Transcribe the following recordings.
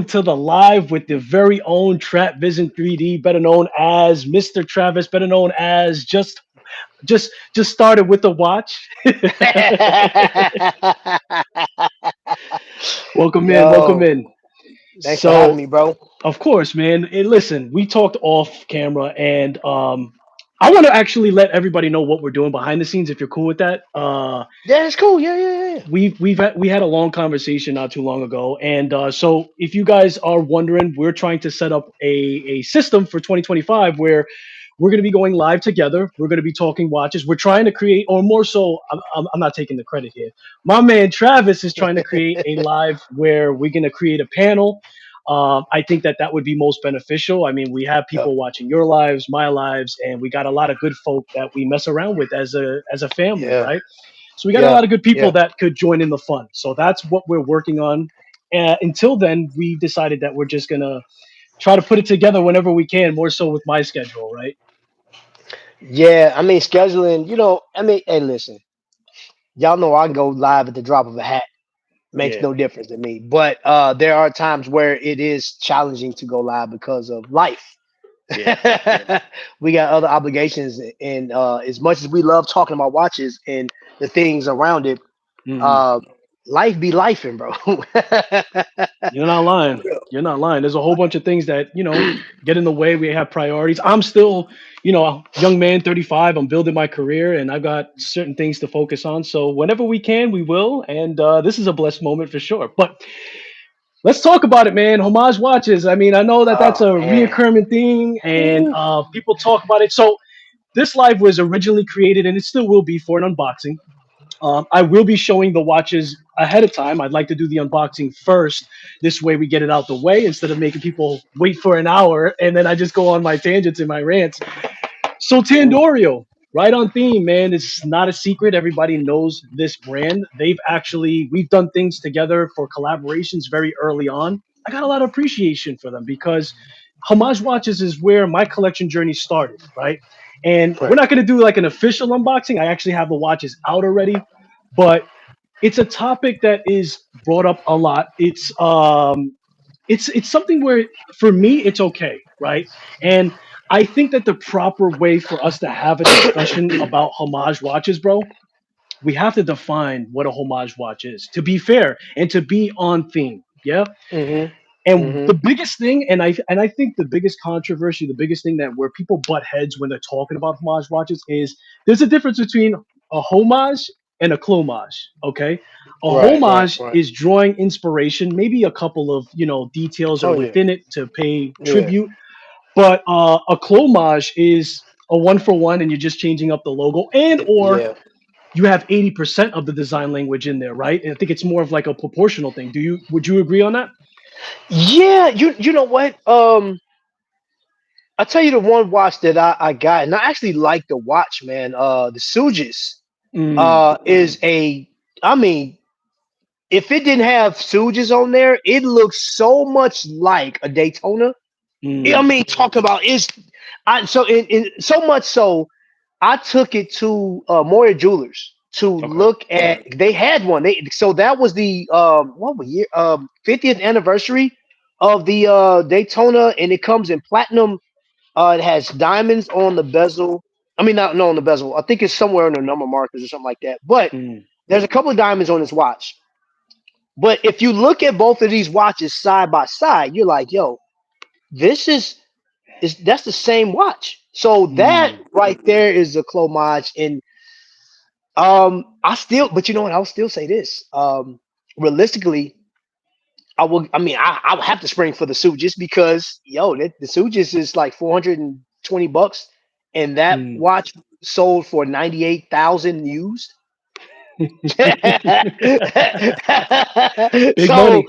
to the live with the very own Trap Vision 3D, better known as Mr. Travis, better known as just started with the watch. Welcome in, welcome Yo, in. thanks for having So, me, bro. of course, man. Listen, we talked off camera, and I want to actually let everybody know what we're doing behind the scenes. If you're cool with that, Yeah, it's cool. Yeah. we had a long conversation not too long ago, and so if you guys are wondering, we're trying to set up a system for 2025 where we're going to be going live together. We're going to be talking watches. We're trying to create, or more so, I'm not taking the credit here. My man Travis is trying to create a live where we're going to create a panel. I think that that would be most beneficial. I mean, we have Yep. people watching your lives, my lives, and we got a lot of good folk that we mess around with as a family, Yeah. right? So we got a Yeah. lot of good people Yeah. that could join in the fun. So that's what we're working on. Until then, we decided that we're just gonna try to put it together whenever we can, more so with my schedule, right? Yeah. I mean, scheduling. Hey, listen. Y'all know I can go live at the drop of a hat. Makes Yeah, no difference to me. But there are times where it is challenging to go live because of life. yeah, yeah. We got other obligations, and as much as we love talking about watches and the things around it, Hmm. uh, life be lifing, bro. You're not For lying. real. You're not lying. There's a whole bunch of things that get in the way. We have priorities. I'm still, a young man, 35. I'm building my career, and I've got certain things to focus on. So whenever we can, we will. And this is a blessed moment for sure. But let's talk about it, man. Homage watches. I mean, I know that that's Oh a man. reoccurring thing, and Woo. people talk about it. So this live was originally created, and it still will be for an unboxing. I will be showing the watches ahead of time. I'd like to do the unboxing first. This way, we get it out the way instead of making people wait for an hour, and then I just go on my tangents and my rants. So Ooh. Tandorio, right on theme, man. It's not a secret. Everybody knows this brand. We've done things together for collaborations very early on. I got a lot of appreciation for them because Homage Watches is where my collection journey started, right? And we're Right. not going to do like an official unboxing. I actually have the watches out already, but it's a topic that is brought up a lot. It's something where for me it's okay, right? And I think that the proper way for us to have a discussion about homage watches, bro, we have to define what a homage watch is to be fair and to be on theme. Yeah. Mhm. And the Mhm. biggest thing, and I think the biggest controversy, the biggest thing that where people butt heads when they're talking about homage watches is there's a difference between a homage and a clomage. Okay, a Right. Right. homage Right. is drawing inspiration, maybe a couple of details are Oh yeah. within it to pay Yeah. tribute, but a clomage is a one for one, and you're just changing up the logo, and or Yeah. you have 80% of the design language in there, right? And I think it's more of like a proportional thing. Would you agree on that? Yeah. You know what? I'll tell you the one watch that I got, and I actually like the watch, man. The Sujis Mm, is a. I mean, if it didn't have Sujis on there, it looks so much like a Daytona. I mm. mean, talking about is I so in so much so I took it to Moya Jewelers to Okay. look at. They had one. So that was the what was year 50th anniversary of the Daytona, and it comes in platinum. It has diamonds on the bezel. I mean, not no on the bezel. I think it's somewhere in the number markers or something like that. But Mm, there's a couple of diamonds on this watch. But if you look at both of these watches side by side, you're like, yo, this is that's the same watch. So that mm. right there is a clomage. And I still, but you know what? I'll still say this. Realistically, I will. I mean, I would have to spring for the suit just because, yo, the suit just is like $420, and that Mm. watch sold for 98,000 used. Big so, money.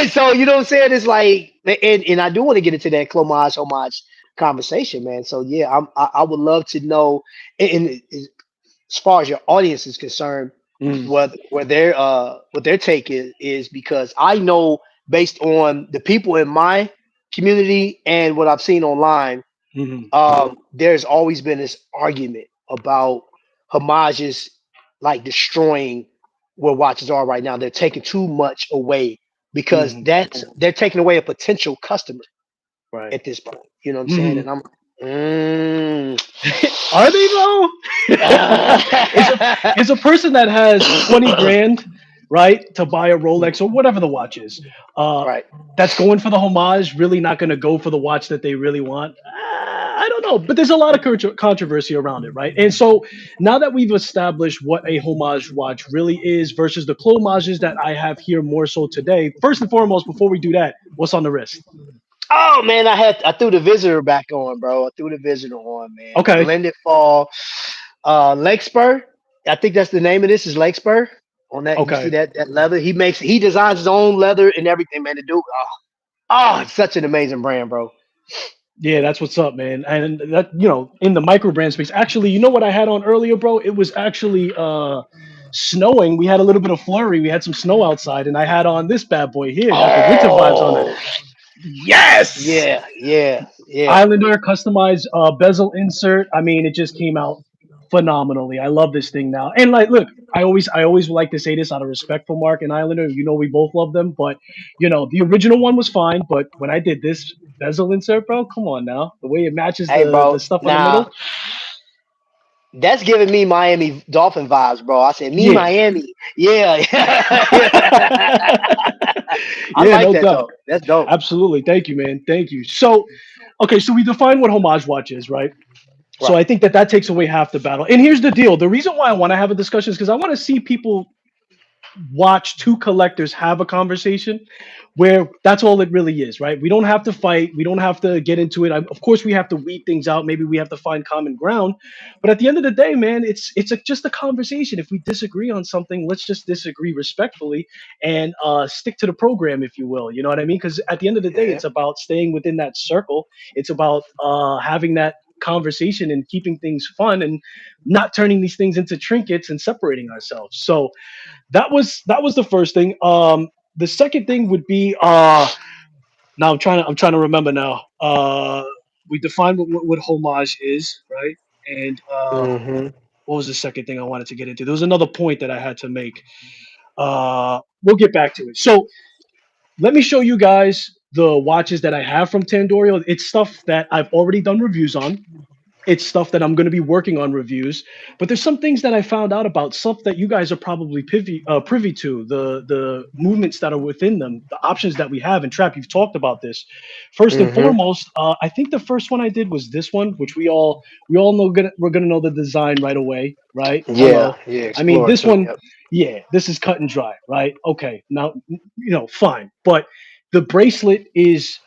so you know what I'm saying? It's like, and I do want to get into that clomage homage conversation, man. So yeah, I would love to know, and as far as your audience is concerned, Mm, what their take is because I know based on the people in my community and what I've seen online, mm, there's always been this argument about homages like destroying where watches are right now. They're taking too much away because Hmm. they're taking away a potential customer Right. at this point. You know what I'm saying? Hmm. And I'm mm. Are they though? Is a person that has 20 grand, right, to buy a Rolex or whatever the watch is, uh, Right. that's going for the homage, really not going to go for the watch that they really want? I don't know, but there's a lot of controversy around it, right? And so now that we've established what a homage watch really is versus the clomages that I have here more so today, first and foremost, before we do that, what's on the wrist? Oh man, I threw the visitor back on, bro. I threw the visitor on, man. The Okay, blended fall, Lake Spur. I think that's the name of this is Lake Spur. On that, you see okay. that leather. He designs his own leather and everything, man. To do, it's such an amazing brand, bro. Yeah, that's what's up, man. And that, in the micro brand space, actually, you know what I had on earlier, bro? It was actually snowing. We had a little bit of flurry. We had some snow outside, and I had on this bad boy here. Got the winter vibes on it. Oh, Yes! yeah, yeah, yeah. Islander customized bezel insert. I mean, it just came out phenomenally. I love this thing now. And like, look, I always like to say this out of respect for Mark and Islander. We both love them, but the original one was fine. But when I did this bezel insert, bro, come on now, the way it matches Hey, the bro. stuff on the middle, Now that's giving me Miami Dolphin vibes, bro. I said, me yeah, Miami. Yeah. I yeah, like no that doubt, though. That's dope. absolutely. Thank you, man. Thank you. So, okay, so we define what homage watch is, right? So I Right. think that takes away half the battle. And here's the deal: the reason why I want to have a discussion is because I want to see people watch two collectors have a conversation where that's all it really is, right? We don't have to fight. We don't have to get into it. Of course, we have to weed things out. Maybe we have to find common ground. But at the end of the day, man, just a conversation. If we disagree on something, let's just disagree respectfully and stick to the program, if you will. You know what I mean? Because at the end of the day, Yeah. it's about staying within that circle. It's about having that conversation and keeping things fun and not turning these things into trinkets and separating ourselves. So that was the first thing. The second thing would be now I'm trying to remember now. We defined what homage is, right? And Hmm. what was the second thing I wanted to get into? There was another point that I had to make. We'll get back to it. So let me show you guys the watches that I have from Tandorio. It's stuff that I've already done reviews on. It's stuff that I'm going to be working on reviews. But there's some things that I found out about, stuff that you guys are probably privy to, the movements that are within them, the options that we have. And Trap, you've talked about this. First and Hmm. foremost, I think the first one I did was this one, which we all know, we're gonna know the design right away, right? Yeah. Hello. Yeah. I mean, Explore this too. one, Yep. yeah, this is cut and dry, right? Okay, now fine, but the bracelet is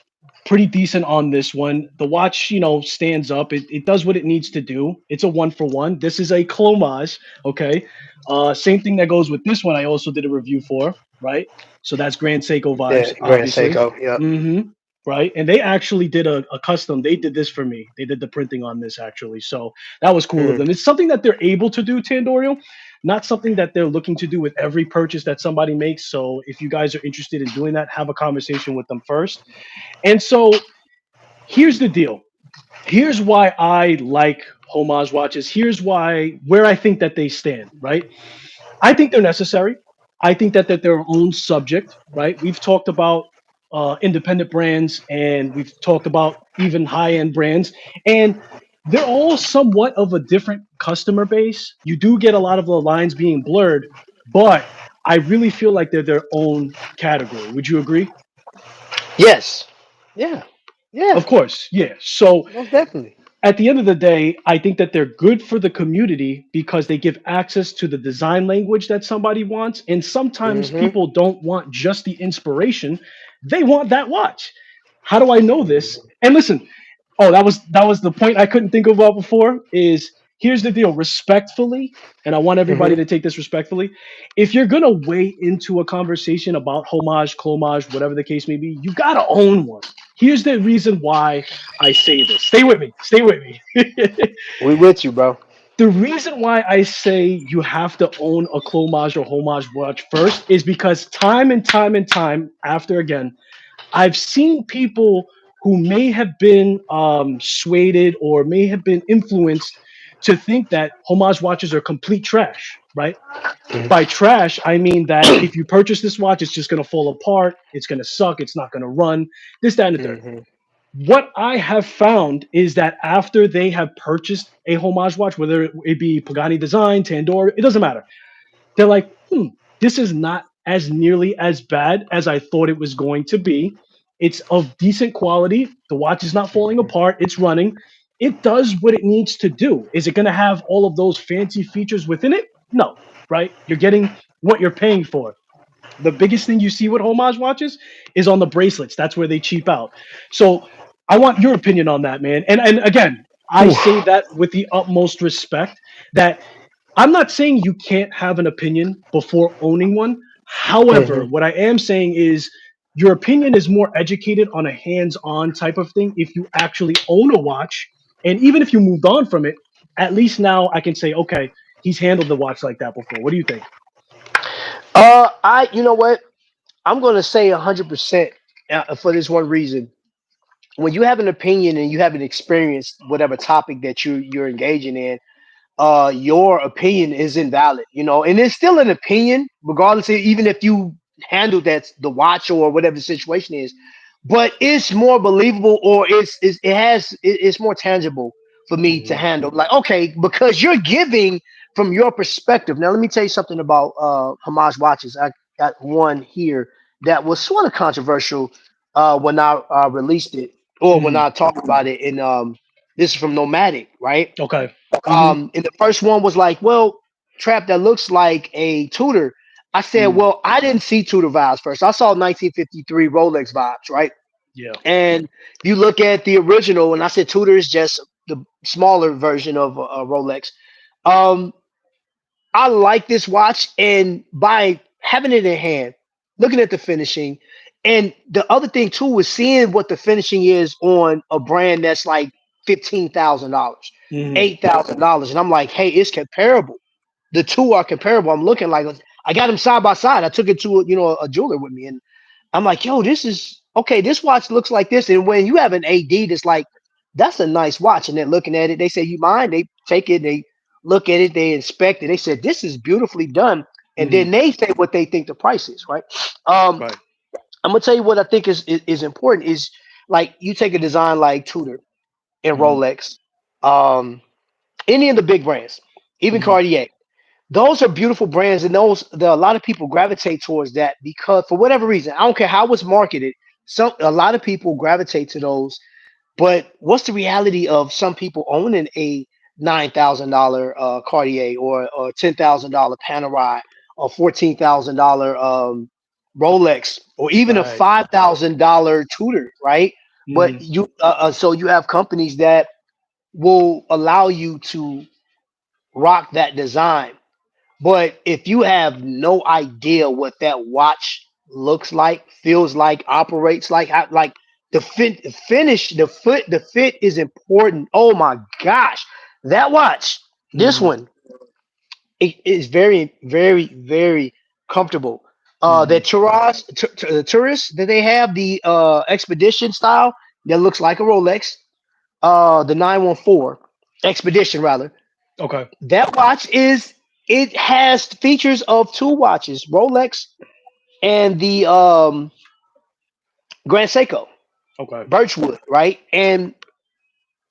pretty decent on this one. The watch, stands up. It does what it needs to do. It's a one for one. This is a clomage. Okay. Same thing that goes with this one. I also did a review for, right? So that's Grand Seiko vibes, Yeah. Grand obviously. Seiko. Yep. Right. And they actually did a custom. They did this for me. They did the printing on this actually. So that was cool of Mm. them. It's something that they're able to do, Tandorio, not something that they're looking to do with every purchase that somebody makes. So if you guys are interested in doing that, have a conversation with them first. And so here's the deal. Here's why I like homage watches. Here's where I think that they stand, right? I think they're necessary. I think that they're their own subject, right? We've talked about independent brands and we've talked about even high end brands, and they're all somewhat of a different customer base. You do get a lot of the lines being blurred, but I really feel like they're their own category. Would you agree? Yes. Yeah. Yeah. Of course, yeah. So Most definitely. at the end of the day, I think that they're good for the community because they give access to the design language that somebody wants. And sometimes Hmm. people don't want just the inspiration, they want that watch. How do I know this? And listen, oh, that was the point I couldn't think about before. Is here's the deal, respectfully, and I want everybody Hmm. to take this respectfully. If you're gonna weigh into a conversation about homage, clomage, whatever the case may be, you gotta own one. Here's the reason why I say this. Stay with me. Stay with me. We with you, bro. The reason why I say you have to own a clomage or homage watch first is because time and time and time after again, I've seen people who may have been swayed or may have been influenced to think that homage watches are complete trash. right? By trash, I mean that if you purchase this watch, it's just going to fall apart. It's going to suck. It's not going to run. This, that, and the third. Mm-hmm. What I have found is that after they have purchased a Homage watch, whether it be Pagani Design, Tandoor, it doesn't matter. They're like, this is not as nearly as bad as I thought it was going to be. It's of decent quality. The watch is not falling apart. It's running. It does what it needs to do. Is it going to have all of those fancy features within it? No, right? You're getting what you're paying for. The biggest thing you see with Homage watches is on the bracelets. That's where they cheap out. So I want your opinion on that, man. And again, I Ooh. say that with the utmost respect that I'm not saying you can't have an opinion before owning one. However, Mhm. what I am saying is your opinion is more educated on a hands-on type of thing if you actually own a watch. And even if you moved on from it, at least now I can say, okay, he's handled the watch like that before. What do you think? You know what? I'm going to say 100% for this one reason. When you have an opinion and you haven't experienced whatever topic that you're engaging in, your opinion is invalid, and it's still an opinion, regardless of, even if you handle that the watch or whatever the situation is, but it's more believable, or it's more tangible for me to Hmm. handle. Like, okay, because you're giving from your perspective. Now, let me tell you something about Homage watches. I got one here that was sort of controversial when I released it, or when Hmm. I talked about it. And this is from Nomadic, right? Okay. Hmm. And the first one was like, well, Trap, that looks like a Tudor. I said, Mm. well, I didn't see Tudor vibes first. I saw 1953 Rolex vibes, right? Yeah. And if you look at the original, and I said Tudor is just the smaller version of Rolex. Um, I like this watch, and by having it in hand, looking at the finishing, and the other thing too is seeing what the finishing is on a brand that's like $15,000, Hmm. $8,000, and I'm like, hey, it's comparable. The two are comparable. I'm looking like, I got them side by side. I took it to a jeweler with me, and I'm like, yo, this is okay. This watch looks like this. And when you have an AD that's like, that's a nice watch, and they're looking at it, they say, you mind? They take it, they look at it, they inspect it. They said, this is beautifully done. And Hmm. then they say what they think the price is, right? Um, Right. I'm gonna tell you what I think is important is, like, you take a design like Tudor and Hmm. Rolex, um, any of the big brands, even Hmm. Cartier. Those are beautiful brands, and a lot of people gravitate towards that because, for whatever reason, I don't care how it's marketed. A lot of people gravitate to those. But what's the reality of some people owning a $9,000 Cartier, or $10,000 Panerai, or $14,000 Rolex, or even a Right. $5,000 Tudor, right? But Hmm. so you have companies that will allow you to rock that design. But if you have no idea what that watch looks like, feels like, operates like, like finish, the fit is important. Oh my gosh, that watch, this Hmm. one, it is very, very, very comfortable. Hmm. The tourist that they have, the expedition style that looks like a Rolex, the 914 expedition rather, Okay. that watch it has features of two watches, Rolex and the Grand Seiko Okay. Birchwood, right? And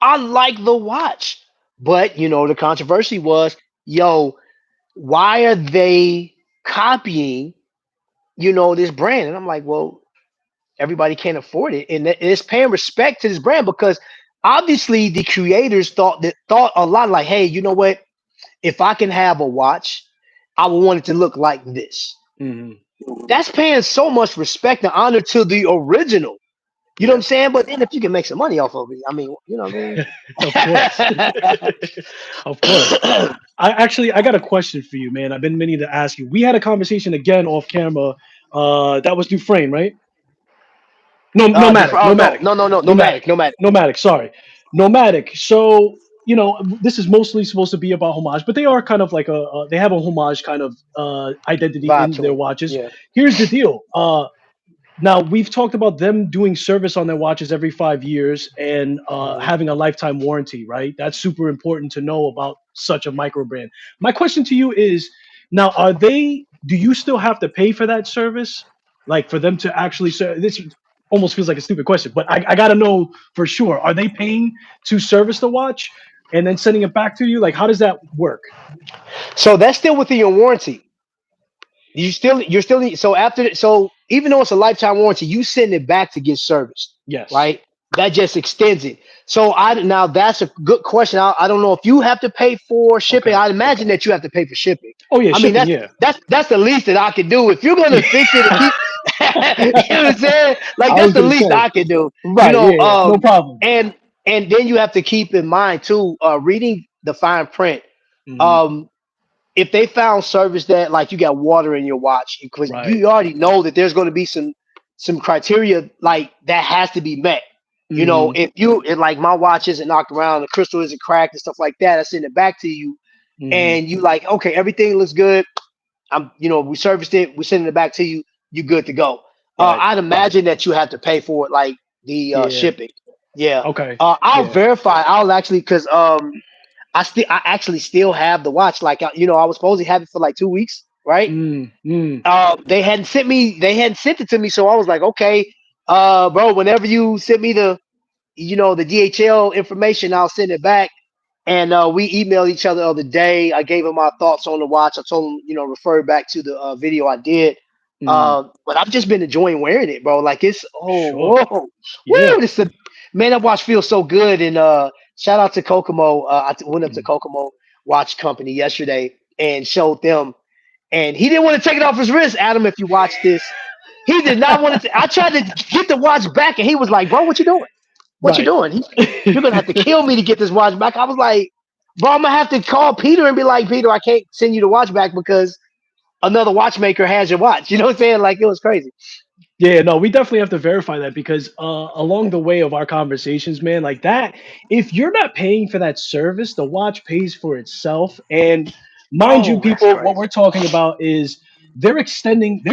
I like the watch, but the controversy was, yo, why are they copying this brand? And I'm like, well, everybody can't afford it, and it's paying respect to this brand, because obviously the creators thought a lot, like, hey, you know what? If I can have a watch, I would want it to look like this. Hmm. That's paying so much respect and honor to the original. You know what I'm Yeah. saying? But then if you can make some money off of it, I mean, you know what Of course. I Of course. mean? I got a question for you, man. I've been meaning to ask you. We had a conversation again off camera. That was Dufresne, right? No, nomadic, Oh, no, nomadic, no, no, no, nomadic, nomadic. nomadic. Sorry, nomadic. So this is mostly supposed to be about homage, but they are kind of like they have a homage kind of identity Vibe in to their them. watches. Yeah. Here's the deal. Now we've talked about them doing service on their watches every 5 years and Mhm. having a lifetime warranty, right? That's super important to know about such a micro brand. My question to you is, Now, are they? Do you still have to pay for that service? Like for them to actually this almost feels like a stupid question, but I got to know for sure. Are they paying to service the watch and then sending it back to you? Like, how does that work? So that's still within your warranty. So after, so even though it's a lifetime warranty, you send it back to get serviced, Yes. right? That just extends it. So now that's a good question. I don't know if you have to pay for shipping. Okay. I imagine that you have to pay for shipping. Oh yeah, I mean, shipping. that's Yeah. that's the least that I can do. If you're gonna fix it and keep, you know what I'm saying? Like I that's was the gonna least say. I can do. You Right. know, Yeah. Yeah. No problem. and then you have to keep in mind too, reading the fine print. Hmm. Um, if they found service that like you got water in your watch, because Right. you already know that there's going to be some criteria like that has to be met. You know, Hmm. if like my watch isn't knocked around, the crystal isn't cracked and stuff like that, I send it back to you, Hmm. and you like, okay, everything looks good. We serviced it, we sending it back to you. You good to go. Right. I'd imagine that you have to pay for it, like the Yeah. shipping. Yeah. Okay. I'll Yeah. verify. I'll actually, because I actually still have the watch. Like I was supposed to have it for like 2 weeks, right? Mm. Mm. They hadn't sent it to me, so I was like, okay, bro, whenever you send me the DHL information, I'll send it back. And we emailed each other the other day. I gave him my thoughts on the watch. I told him, refer back to the video I did. Mm. But I've just been enjoying wearing it, bro. Like it's, oh, Sure. whoa, Yeah. woo, man, that watch feels so good. And shout out to Kokomo. Went up to Mm. Kokomo Watch Company yesterday and showed them. And he didn't want to take it off his wrist, Adam. If you watch this, he did not want to. I tried to get the watch back, and he was like, "Bro, what you doing? What you Right. doing?" He's like, "You're gonna have to kill me to get this watch back." I was like, "Bro, I'm gonna have to call Peter and be like, Peter, I can't send you the watch back because another watchmaker has your watch." You know what I'm saying? Like it was crazy. Yeah, no, we definitely have to verify that because along the way of our conversations, man, like that, if you're not paying for that service, the watch pays for itself. And mind you, Oh, that's people, what crazy. we're talking about is they're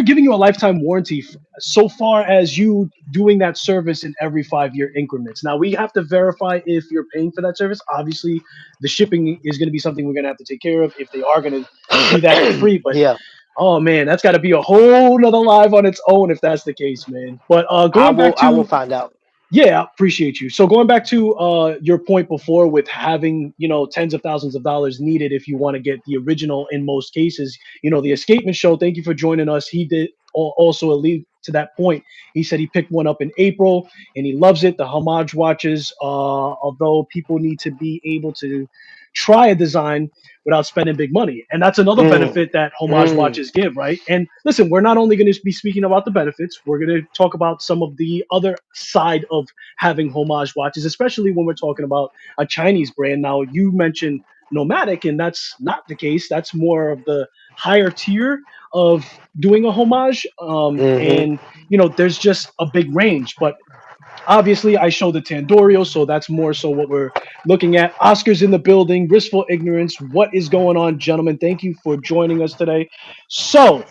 giving you a lifetime warranty so far as you doing that service in every 5 year increments. Now, we have to verify if you're paying for that service. Obviously, the shipping is going to be something we're going to have to take care of if they are going to do that for free. But Yeah, oh man, that's got to be a whole nother live on its own if that's the case, man. But I going will. back I will to find out. yeah, appreciate you. So going back to your point before with having tens of thousands of dollars needed if you want to get the original in most cases, the Escapement Show. Thank you for joining us. He did also allude to that point. He said he picked one up in April and he loves it. The Homage watches, although people need to be able to try a design without spending big money, and that's another Mm, benefit that Homage mm, watches give, right? And listen, we're not only going to be speaking about the benefits, we're going to talk about some of the other side of having Homage watches, especially when we're talking about a Chinese brand. Now, you mentioned Nomadic, and that's not the case. That's more of the higher tier of doing a homage. hmm And there's just a big range. But obviously, I show the Tandorio, so that's more so what we're looking at. Oscar's in the building. Wristful Ignorance. What is going on, gentlemen? Thank you for joining us today. So,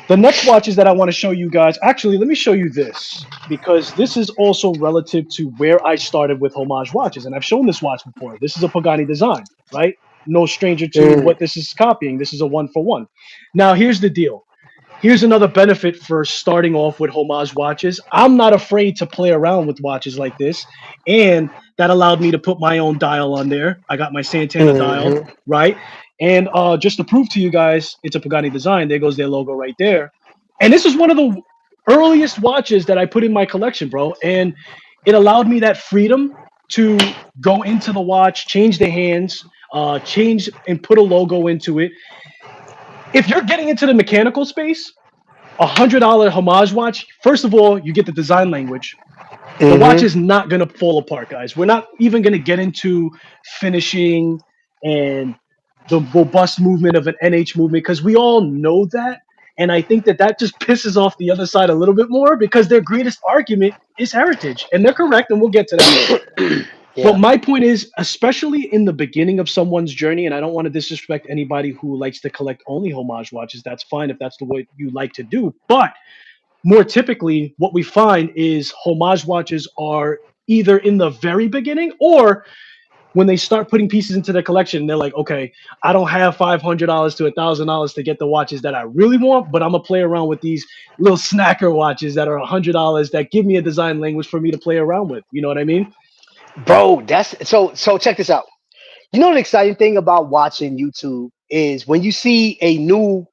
the next watches that I want to show you guys, actually, let me show you this because this is also relative to where I started with Homage watches. And I've shown this watch before. This is a Pagani design, right? No stranger to mm, what this is copying. This is a one for one. Now, here's the deal. Here's another benefit for starting off with Homage watches. I'm not afraid to play around with watches like this. And that allowed me to put my own dial on there. I got my Santana dial, hmm right? And just to prove to you guys, it's a Pagani design. There goes their logo right there. And this is one of the earliest watches that I put in my collection, bro. And it allowed me that freedom to go into the watch, change the hands, change and put a logo into it. If you're getting into the mechanical space, $100 Homage watch, first of all, you get the design language. The watch hmm is not going to fall apart, guys. We're not even going to get into finishing and the robust movement of an NH movement because we all know that. And I think that that just pisses off the other side a little bit more because their greatest argument is heritage. And they're correct, and we'll get to that. But Yeah. my point is, especially in the beginning of someone's journey, and I don't want to disrespect anybody who likes to collect only homage watches. That's fine if that's the way you like to do. But more typically, what we find is homage watches are either in the very beginning or when they start putting pieces into their collection, they're like, okay, I don't have $500 to $1,000 to get the watches that I really want, but I'm gonna play around with these little snacker watches that are $100 that give me a design language for me to play around with. You know what I mean? Bro, that's so check this out. You know the exciting thing about watching YouTube is when you see a new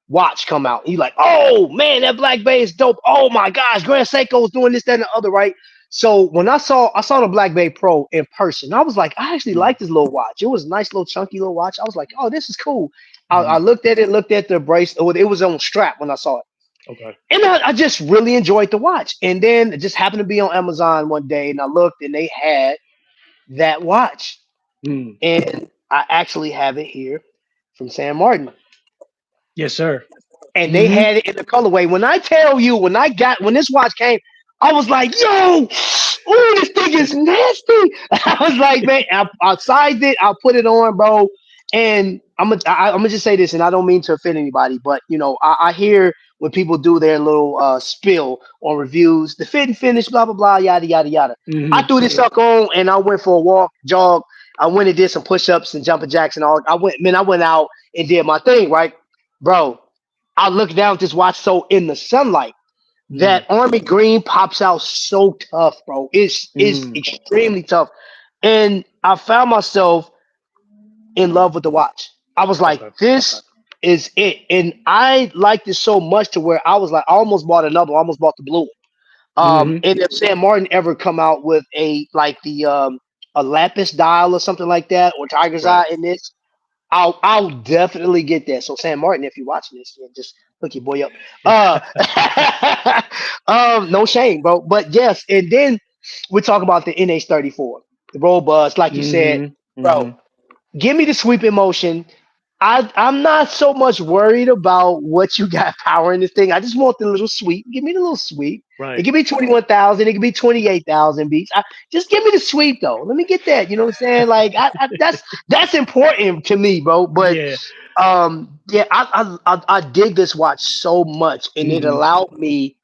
watch come out, you're like, oh man, that Black Bay is dope. Oh my gosh, Grand Seiko's doing this, that, and the other, right? So when I saw the Black Bay Pro in person, I was like, I actually Mm, like this little watch. It was a nice little chunky little watch. I was like, oh, this is cool. I mhm. looked at it, looked at the brace. It was on strap when I saw it. Okay. And I just really enjoyed the watch. And then it just happened to be on Amazon one day, and I looked, and they had that watch, Mm. and I actually have it here from San Martin, Yes, sir. and they Hmm. had it in the colorway. When I tell you, when this watch came, I was like, "Yo, ooh, this thing is nasty." I was like, "Man," I sized it, I put it on, bro. And I'm gonna just say this, and I don't mean to offend anybody, but I hear when people do their little spill on reviews, the fit and finish, blah blah blah, yada yada yada. I Hmm. threw this sucker on, and I went for a walk, jog. I went and did some push-ups and jumping jacks and all. I went out and did my thing, right, bro. I look down at this watch, so in the sunlight, Mm. that army green pops out so tough, bro. It's Mm. extremely tough. And I found myself in love with the watch. I was like, Okay. this is it. And I liked it so much to where I was like, I almost bought another one. I almost bought the blue one. Hmm. And if Sam Martin ever come out with a lapis dial or something like that, or tiger's Right. eye in this, I'll definitely get that. So Sam Martin, if you're watching this, yeah, just hook your boy up. Uh, no shame, bro. But yes, and then we talk about the NH34, the robust, like you said, Hmm. bro. Hmm. Give me the sweeping motion. I'm not so much worried about what you got powering this thing. I just want the little sweep. Give me the little sweep. It Right. can be 21,000. It can be 28,000 beats. Just give me the sweep though. Let me get that. You know what I'm saying? Like that's important to me, bro. But Yeah. yeah, I dig this watch so much, and it Hmm. allowed me.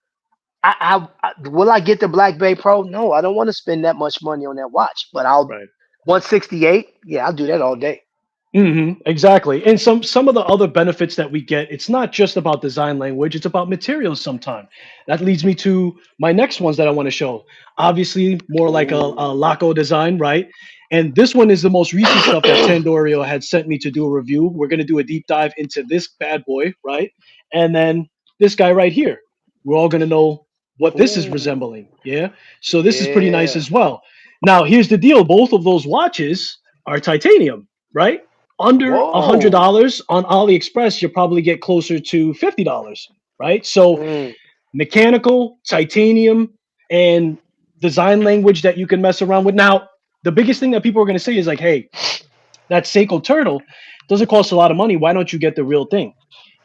Will I get the Black Bay Pro? No, I don't want to spend that much money on that watch, but I'll Right. 168. Yeah, I'll do that all day. Exactly. And some of the other benefits that we get, it's not just about design language, it's about materials sometime. That leads me to my next ones that I want to show. Obviously, more like a Ooh. Laco design, right? And this one is the most recent stuff that Tandorio had sent me to do a review. We're going to do a deep dive into this bad boy, right? And then this guy right here. We're all going to know what this is Ooh. resembling. Yeah. So this is pretty nice Yeah. as well. Now, here's the deal, both of those watches are titanium, right? Under Whoa. $100 on AliExpress, you'll probably get closer to $50, right? So Mm. mechanical, titanium, and design language that you can mess around with. Now, the biggest thing that people are going to say is like, hey, that Seiko turtle doesn't cost a lot of money. Why don't you get the real thing?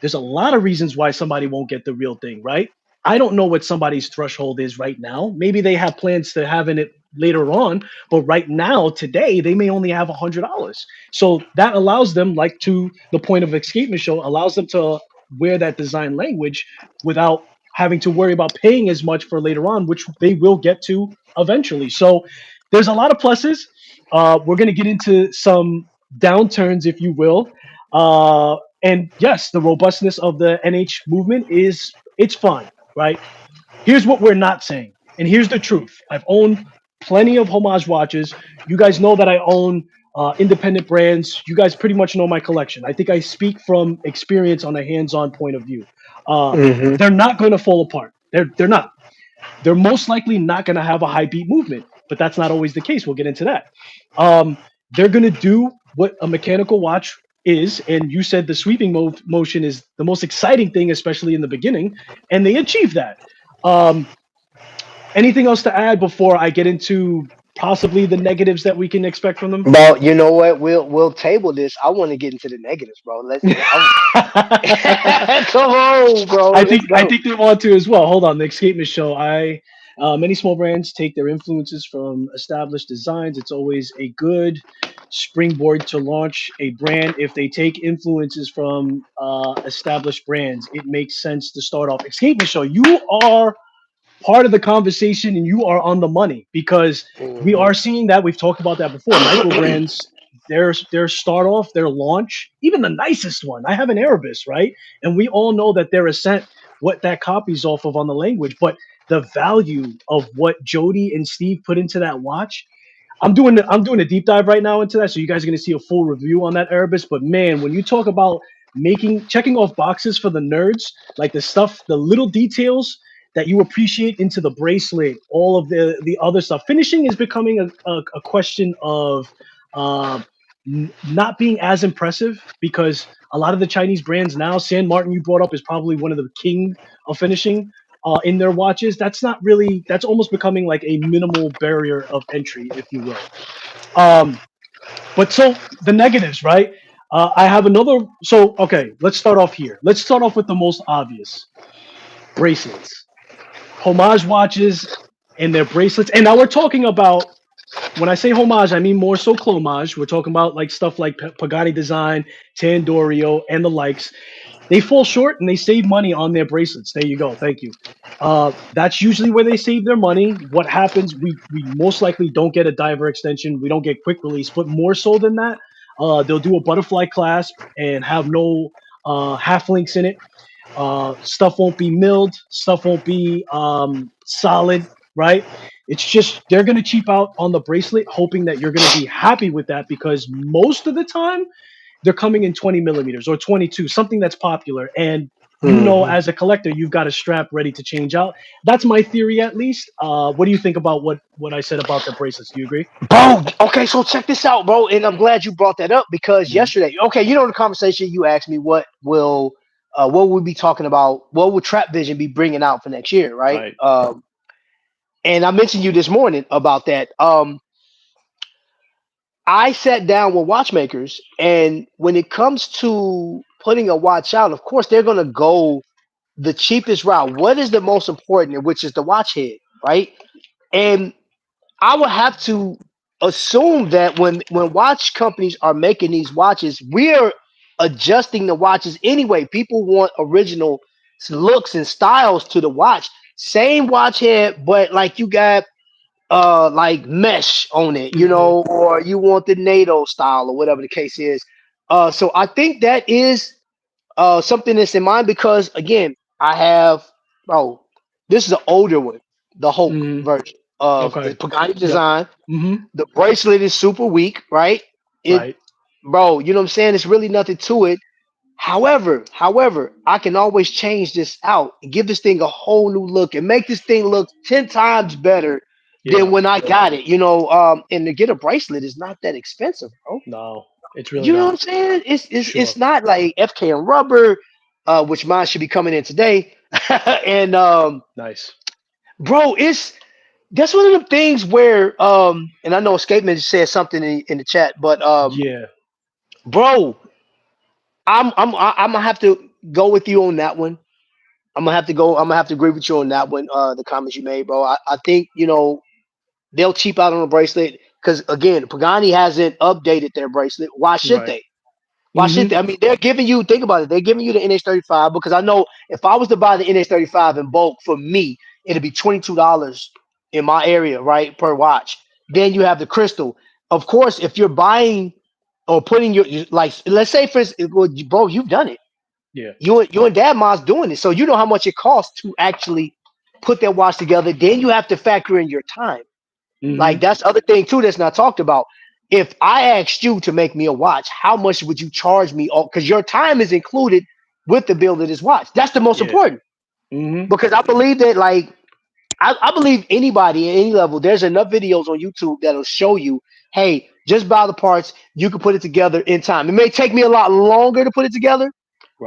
There's a lot of reasons why somebody won't get the real thing, right? I don't know what somebody's threshold is right now. Maybe they have plans to having it later on, but right now, today, they may only have $100. So that allows them, like to the point of escapement show, allows them to wear that design language without having to worry about paying as much for later on, which they will get to eventually. So there's a lot of pluses. We're going to get into some downturns, if you will. And yes, the robustness of the NH movement is it's fine, right? Here's what we're not saying, and here's the truth. I've owned plenty of Homage watches. You guys know that I own independent brands. You guys pretty much know my collection. I think I speak from experience on a hands-on point of view. Uh, Hmm. they're not going to fall apart. They're not. They're most likely not going to have a high beat movement, but that's not always the case. We'll get into that. Um, they're going to do what a mechanical watch is, and you said the sweeping motion is the most exciting thing, especially in the beginning, and they achieve that. Um, Anything else to add before I get into possibly the negatives that we can expect from them? Bro, you know what? We'll table this. I want to get into the negatives, bro. Come on, bro. I Let's think I go. think they want to as well. Hold on, the escapement show. I Many small brands take their influences from established designs. It's always a good springboard to launch a brand. If they take influences from established brands, it makes sense to start off. Escapement show. You are part of the conversation, and you are on the money because we Hmm. are seeing that. We've talked about that before. Micro brands, their start off, their launch, even the nicest one. I have an Erebus, right? And we all know that they're a cent what that copies off of on the language, but the value of what Jody and Steve put into that watch. I'm doing a deep dive right now into that, so you guys are going to see a full review on that Erebus. But man, when you talk about checking off boxes for the nerds, like the stuff, the little details that you appreciate into the bracelet, all of the other stuff, finishing is becoming a question of uh, not being as impressive because a lot of the Chinese brands now, San Martin, you brought up, is probably one of the king of finishing in their watches. That's not really. That's almost becoming like a minimal barrier of entry, if you will. Um, but so the negatives, right? I have another. So okay, let's start off here. Let's start off with the most obvious: bracelets. Homage watches and their bracelets. And now we're talking about, when I say homage, I mean more so clomage. We're talking about like stuff like Pagani Design, Tandorio, and the likes. They fall short and they save money on their bracelets. There you go. Thank you. That's usually where they save their money. What happens? We most likely don't get a diver extension. We don't get quick release, but more so than that, they'll do a butterfly clasp and have no half links in it. Stuff won't be milled. Stuff won't be solid. Right? It's just they're gonna cheap out on the bracelet, hoping that you're gonna be happy with that because most of the time they're coming in 20 millimeters or 22, something that's popular. And Hmm. as a collector, you've got a strap ready to change out. That's my theory, at least. What do you think about what I said about the bracelets? Do you agree? Bro, okay, so check this out, bro. And I'm glad you brought that up because Mhm. yesterday, okay, the conversation you asked me what we'll be talking about, what will Trap Vision be bringing out for next year, right? Right. And I mentioned you this morning about that. I sat down with watchmakers, and when it comes to putting a watch out, of course, they're going to go the cheapest route. What is the most important, which is the watch head, right? And I would have to assume that when watch companies are making these watches, we're adjusting the watches anyway. People want original looks and styles to the watch. Same watch head, but like you got like mesh on it, Hmm. or you want the NATO style or whatever the case is. So I think that is something that's in mind because again, I have oh, this is an older one, the Hulk Hmm. version of Okay. the Pagani Yep. design. Hmm. The bracelet is super weak, right? It, Right. bro, you know what I'm saying? It's really nothing to it. However, I can always change this out and give this thing a whole new look and make this thing look 10 times better than Yeah. when I got it, and to get a bracelet is not that expensive, bro. No, it's really You know what not. I'm saying? It's Sure. not like FK and rubber, which mine should be coming in today. And Nice. bro, it's that's one of the things where and I know Escapeman said something in the chat, but Yeah. bro, I'm gonna have to go with you on that one. I'm gonna have to agree with you on that one. The comments you made, bro. I think they'll cheap out on a bracelet because again, Pagani hasn't updated their bracelet. Why should Right. they? Why Hmm. should they? I mean, they're giving you. Think about it. They're giving you the NH35 because I know if I was to buy the NH35 in bulk for me, it'd be $22 in my area, right, per watch. Then you have the crystal. Of course, if you're buying or putting like, let's say for instance, well, bro, you've done it. Yeah. You and Dad Mom's doing it, so you know how much it costs to actually put that watch together. Then you have to factor in your time. Hmm. Like that's the other thing too that's not talked about. If I asked you to make me a watch, how much would you charge me? Because your time is included with the build of this watch. That's the most Yeah. important Hmm. because I believe that like I believe anybody at any level, there's enough videos on YouTube that'll show you, hey, just buy the parts, you can put it together in time. It may take me a lot longer to put it together,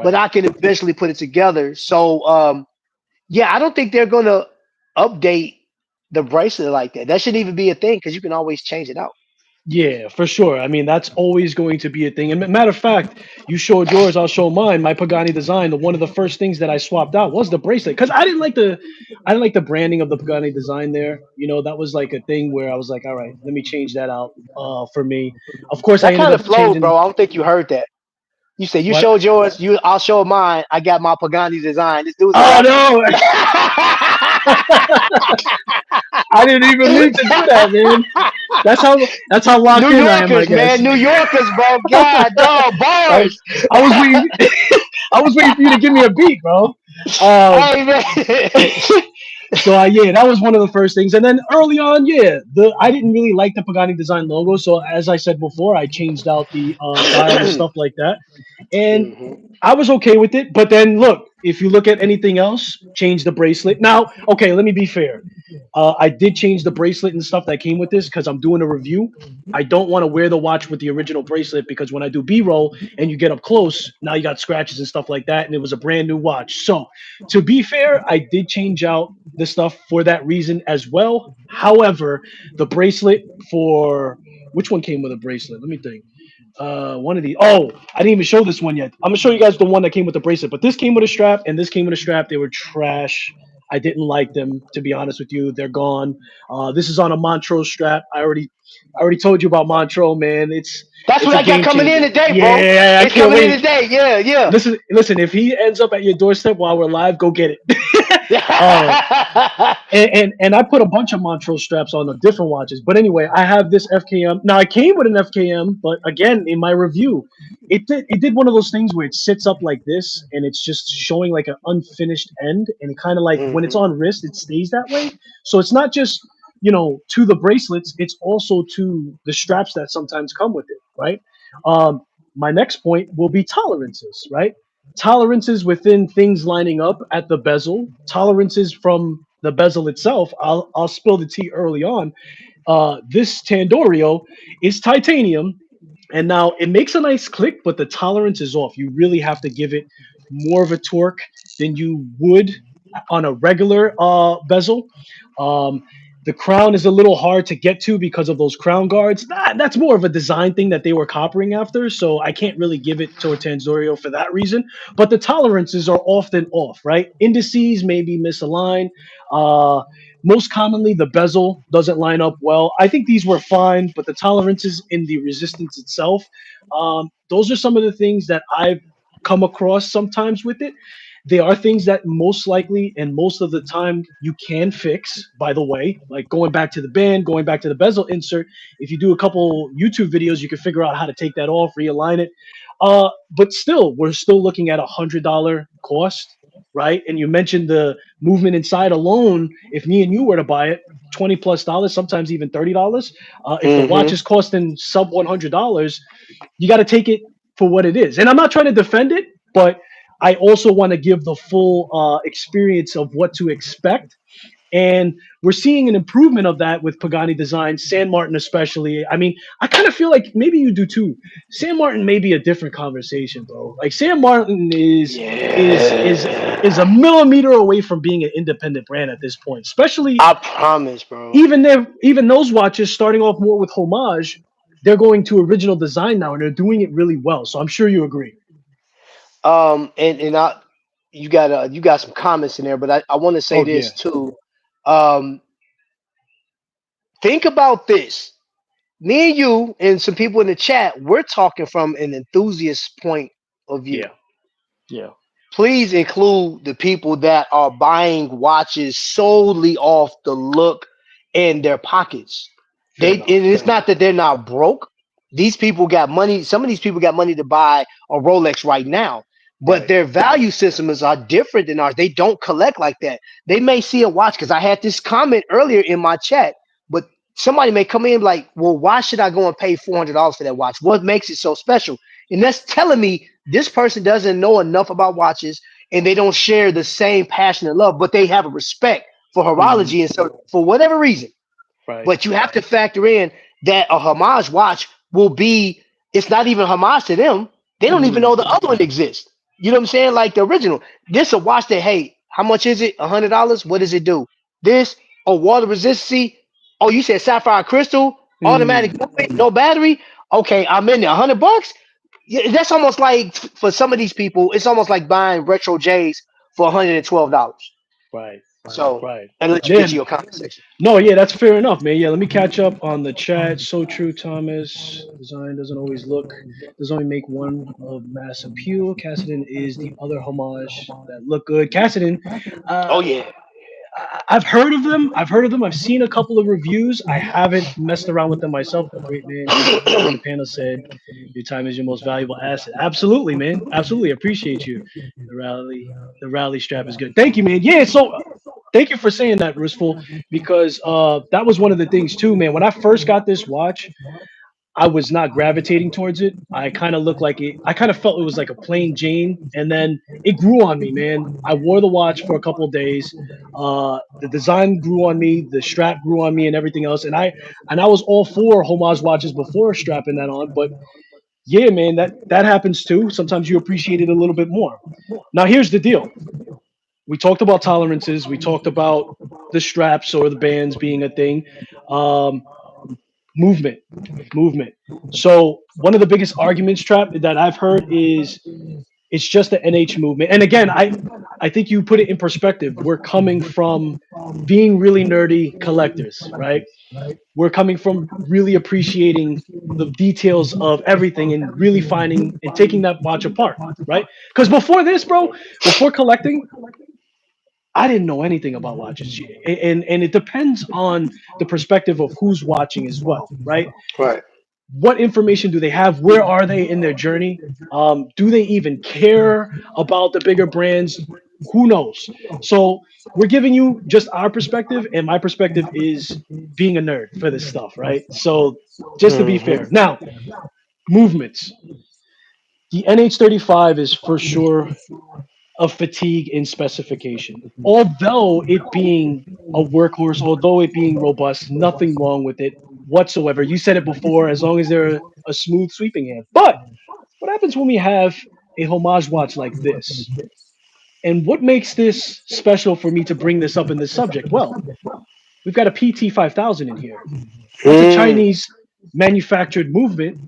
but Right. I can eventually put it together. So yeah, I don't think they're gonna update the bracelet like that. That shouldn't even be a thing because you can always change it out. Yeah, for sure. I mean, that's always going to be a thing. And matter of fact, you showed yours, I'll show mine. My Pagani design. One of the first things that I swapped out was the bracelet because I didn't like the branding of the Pagani design there. That was like a thing where I was like, all right, let me change that out. For me, of course, I That ended kind up of flowed, changing bro. I don't think you heard that. You said you what. showed yours. I'll show mine. I got my Pagani design. This dude's like, Oh what? no! I didn't even mean to do that, man. That's how New locked in I am, I Yorkers, man, guess. New Yorkers, bro. God, dog, I, bars. I was waiting. I was waiting for you to give me a beat, bro. Um, Hey, man. so yeah, that was one of the first things. And then early on, yeah, the I didn't really like the Pagani design logo. So as I said before, I changed out the dial and stuff like that, and Mhm. I was okay with it. But then look, if you look at anything else, change the bracelet. Now, okay, let me be fair. I did change the bracelet and stuff that came with this because I'm doing a review. I don't want to wear the watch with the original bracelet because when I do B-roll and you get up close, now you got scratches and stuff like that, and it was a brand new watch. So, to be fair, I did change out the stuff for that reason as well. However, the bracelet for which one came with a bracelet? Let me think. One of the I didn't even show this one yet. I'm gonna show you guys the one that came with the bracelet, but this came with a strap and this came with a strap. They were trash. I didn't like them, to be honest with you. They're gone. This is on a Montrose strap. I already told you about Montrose, man. It's That's it's what a I got game coming in changer. today, bro. Yeah, I It's can't coming in wait. today. Yeah, yeah. Listen. If he ends up at your doorstep while we're live, go get it. uh, and I put a bunch of Montrose straps on the different watches. But anyway, I have this FKM. Now I came with an FKM, but again, in my review, it did one of those things where it sits up like this and it's just showing like an unfinished end, and it kind of like when it's Mhm. on wrist, it stays that way. So it's not just to the bracelets, it's also to the straps that sometimes come with it, right? Um, my next point will be tolerances, right? Tolerances within things lining up at the bezel, tolerances from the bezel itself. I'll spill the tea early on. This Tandorio is titanium, and now it makes a nice click, but the tolerance is off. You really have to give it more of a torque than you would on a regular bezel. Um, the crown is a little hard to get to because of those crown guards. That's more of a design thing that they were coppering after, so I can't really give it to Tanzorio for that reason. But the tolerances are often off, right? Indices may be misaligned. Uh, Most commonly, the bezel doesn't line up well. I think these were fine, but the tolerances in the resistance itself, those are some of the things that I've come across sometimes with it. They are things that most likely and most of the time you can fix, by the way, like going back to the band, going back to the bezel insert. If you do a couple YouTube videos, you can figure out how to take that off, realign it. But still, we're still looking at $100 cost, right? And you mentioned the movement inside alone. If me and you were to buy it, $20 plus, sometimes even $30. If the watch Mhm. is costing sub $100, you got to take it for what it is. And I'm not trying to defend it, but I also want to give the full experience of what to expect. And we're seeing an improvement of that with Pagani design, San Martin especially. I mean, I kind of feel like maybe you do too. San Martin may be a different conversation, bro. Like San Martin is a Yeah. millimeter away from being an independent brand at this point. Especially I promise, bro. even those watches starting off more with Homage, they're going to original design now and they're doing it really well. So I'm sure you agree. And you got some comments in there, but I want to say Oh this yeah, too. Um, think about this. Me and you and some people in the chat, we're talking from an enthusiast point of view. yeah, yeah. Please include the people that are buying watches solely off the look and their pockets. Fair And enough. it's not that they're not broke. These people got money. Some of these people got money to buy a Rolex right now, but Right. their value systems are different than ours. They don't collect like that. They may see a watch because I had this comment earlier in my chat, but somebody may come in like, well, why should I go and pay $400 for that watch? What makes it so special? And that's telling me this person doesn't know enough about watches and they don't share the same passion and love, but they have a respect for Hmm. horology. And so, for whatever reason, Right. but you have to factor in that a homage watch will be, it's not even homage to them. They don't even Hmm. know the other one exists. You know what I'm saying? Like the original. This a watch that, hey, how much is it? $100? What does it do? This, oh, water resistance. Oh, you said sapphire crystal, Hmm. automatic movement, no battery. Okay, I'm in there. $100? Yeah, that's almost like for some of these people, it's almost like buying retro J's for $112. Right. So, Right. and let you get to Man, your comment section. no, yeah, that's fair enough, man. Yeah, let me catch up on the chat. So true, Thomas. Design doesn't only make one of mass appeal. Cassidon is the other homage that look good. Cassidon, uh, Oh yeah. I've heard of them. I've heard of them. I've seen a couple of reviews. I haven't messed around with them myself. A great man on the panel said, "Your time is your most valuable asset." Absolutely, man. Absolutely, appreciate you. The rally, the rally strap is good. Thank you, man. Yeah. So, thank you for saying that, Ristful, because that was one of the things too, man. When I first got this watch, I was not gravitating towards it. I kind of looked like it. I kind of felt it was like a plain Jane, and then it grew on me, man. I wore the watch for a couple of days. The design grew on me, the strap grew on me, and everything else. And I was all for Homage watches before strapping that on. But yeah, man, that happens too. Sometimes you appreciate it a little bit more. Now here's the deal. We talked about tolerances. We talked about the straps or the bands being a thing. Um, movement movement. So one of the biggest arguments trap that I've heard is it's just the NH movement. And again, I think you put it in perspective. We're coming from being really nerdy collectors, right? We're coming from really appreciating the details of everything and really finding and taking that watch apart, right? Because before this, bro, before collecting, I didn't know anything about watches, and it depends on the perspective of who's watching as well, right? Right. What information do they have? Where are they in their journey? Do they even care about the bigger brands? Who knows? So we're giving you just our perspective, and my perspective is being a nerd for this stuff, right? So just to be fair, Hmm. now movements. The NH35 is for sure of fatigue in specification. Although it being a workhorse, although it being robust, nothing wrong with it whatsoever. You said it before, as long as they're a smooth sweeping hand. But what happens when we have a homage watch like this? And what makes this special for me to bring this up in this subject? Well, we've got a PT 5000 in here. That's a Mm. Chinese manufactured movement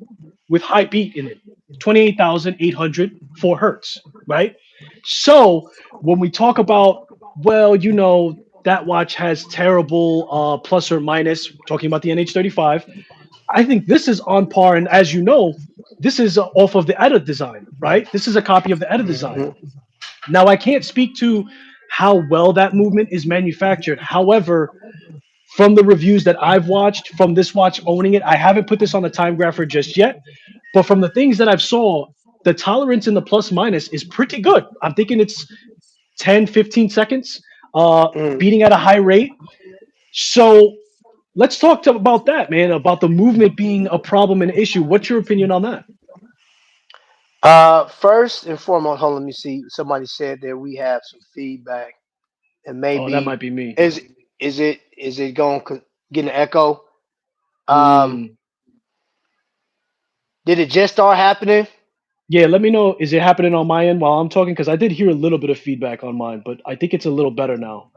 with high beat in it, 28,800 4 hertz, right? So when we talk about, well, that watch has terrible plus or minus, talking about the NH35, I think this is on par. And as you know, this is off of the ETA design, right? This is a copy of the ETA design. Hmm. Now, I can't speak to how well that movement is manufactured. However, from the reviews that I've watched from this watch owning it, I haven't put this on the time grapher just yet, but from the things that I've saw, the tolerance in the plus minus is pretty good. I'm thinking it's 10, 15 seconds, Mm. beating at a high rate. So let's talk about that, man, about the movement being a problem and issue. What's your opinion on that? First and foremost, hold on, let me see. Somebody said that we have some feedback, and Oh, that maybe might be me. is it going to get an echo? Um, Mm. did it just start happening? Yeah, let me know. Is it happening on my end while I'm talking? Because I did hear a little bit of feedback on mine, but I think it's a little better now.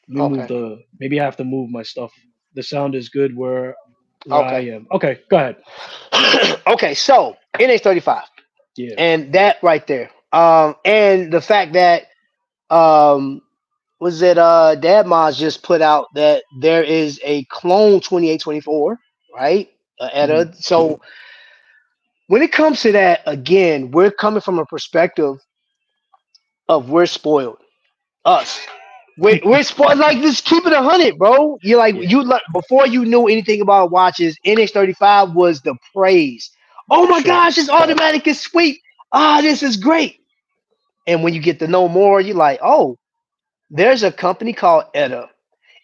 Let me move Okay. the. Maybe I have to move my stuff. The sound is good where I Okay. am. Okay, go ahead. Okay. So NH35, Yeah. and that right there. And the fact that um was it Dad Moz just put out that there is a clone 2824, right? Hmm. So when it comes to that, again, we're coming from a perspective of we're spoiled. Us. We're spoiled, like, just keep it 100, bro. You're like, Yeah. you like, before you knew anything about watches, NH35 was the praise. Oh For my sure. gosh, this automatic is sweet. Ah, this is great. And when you get to know more, you're like, oh, there's a company called ETA.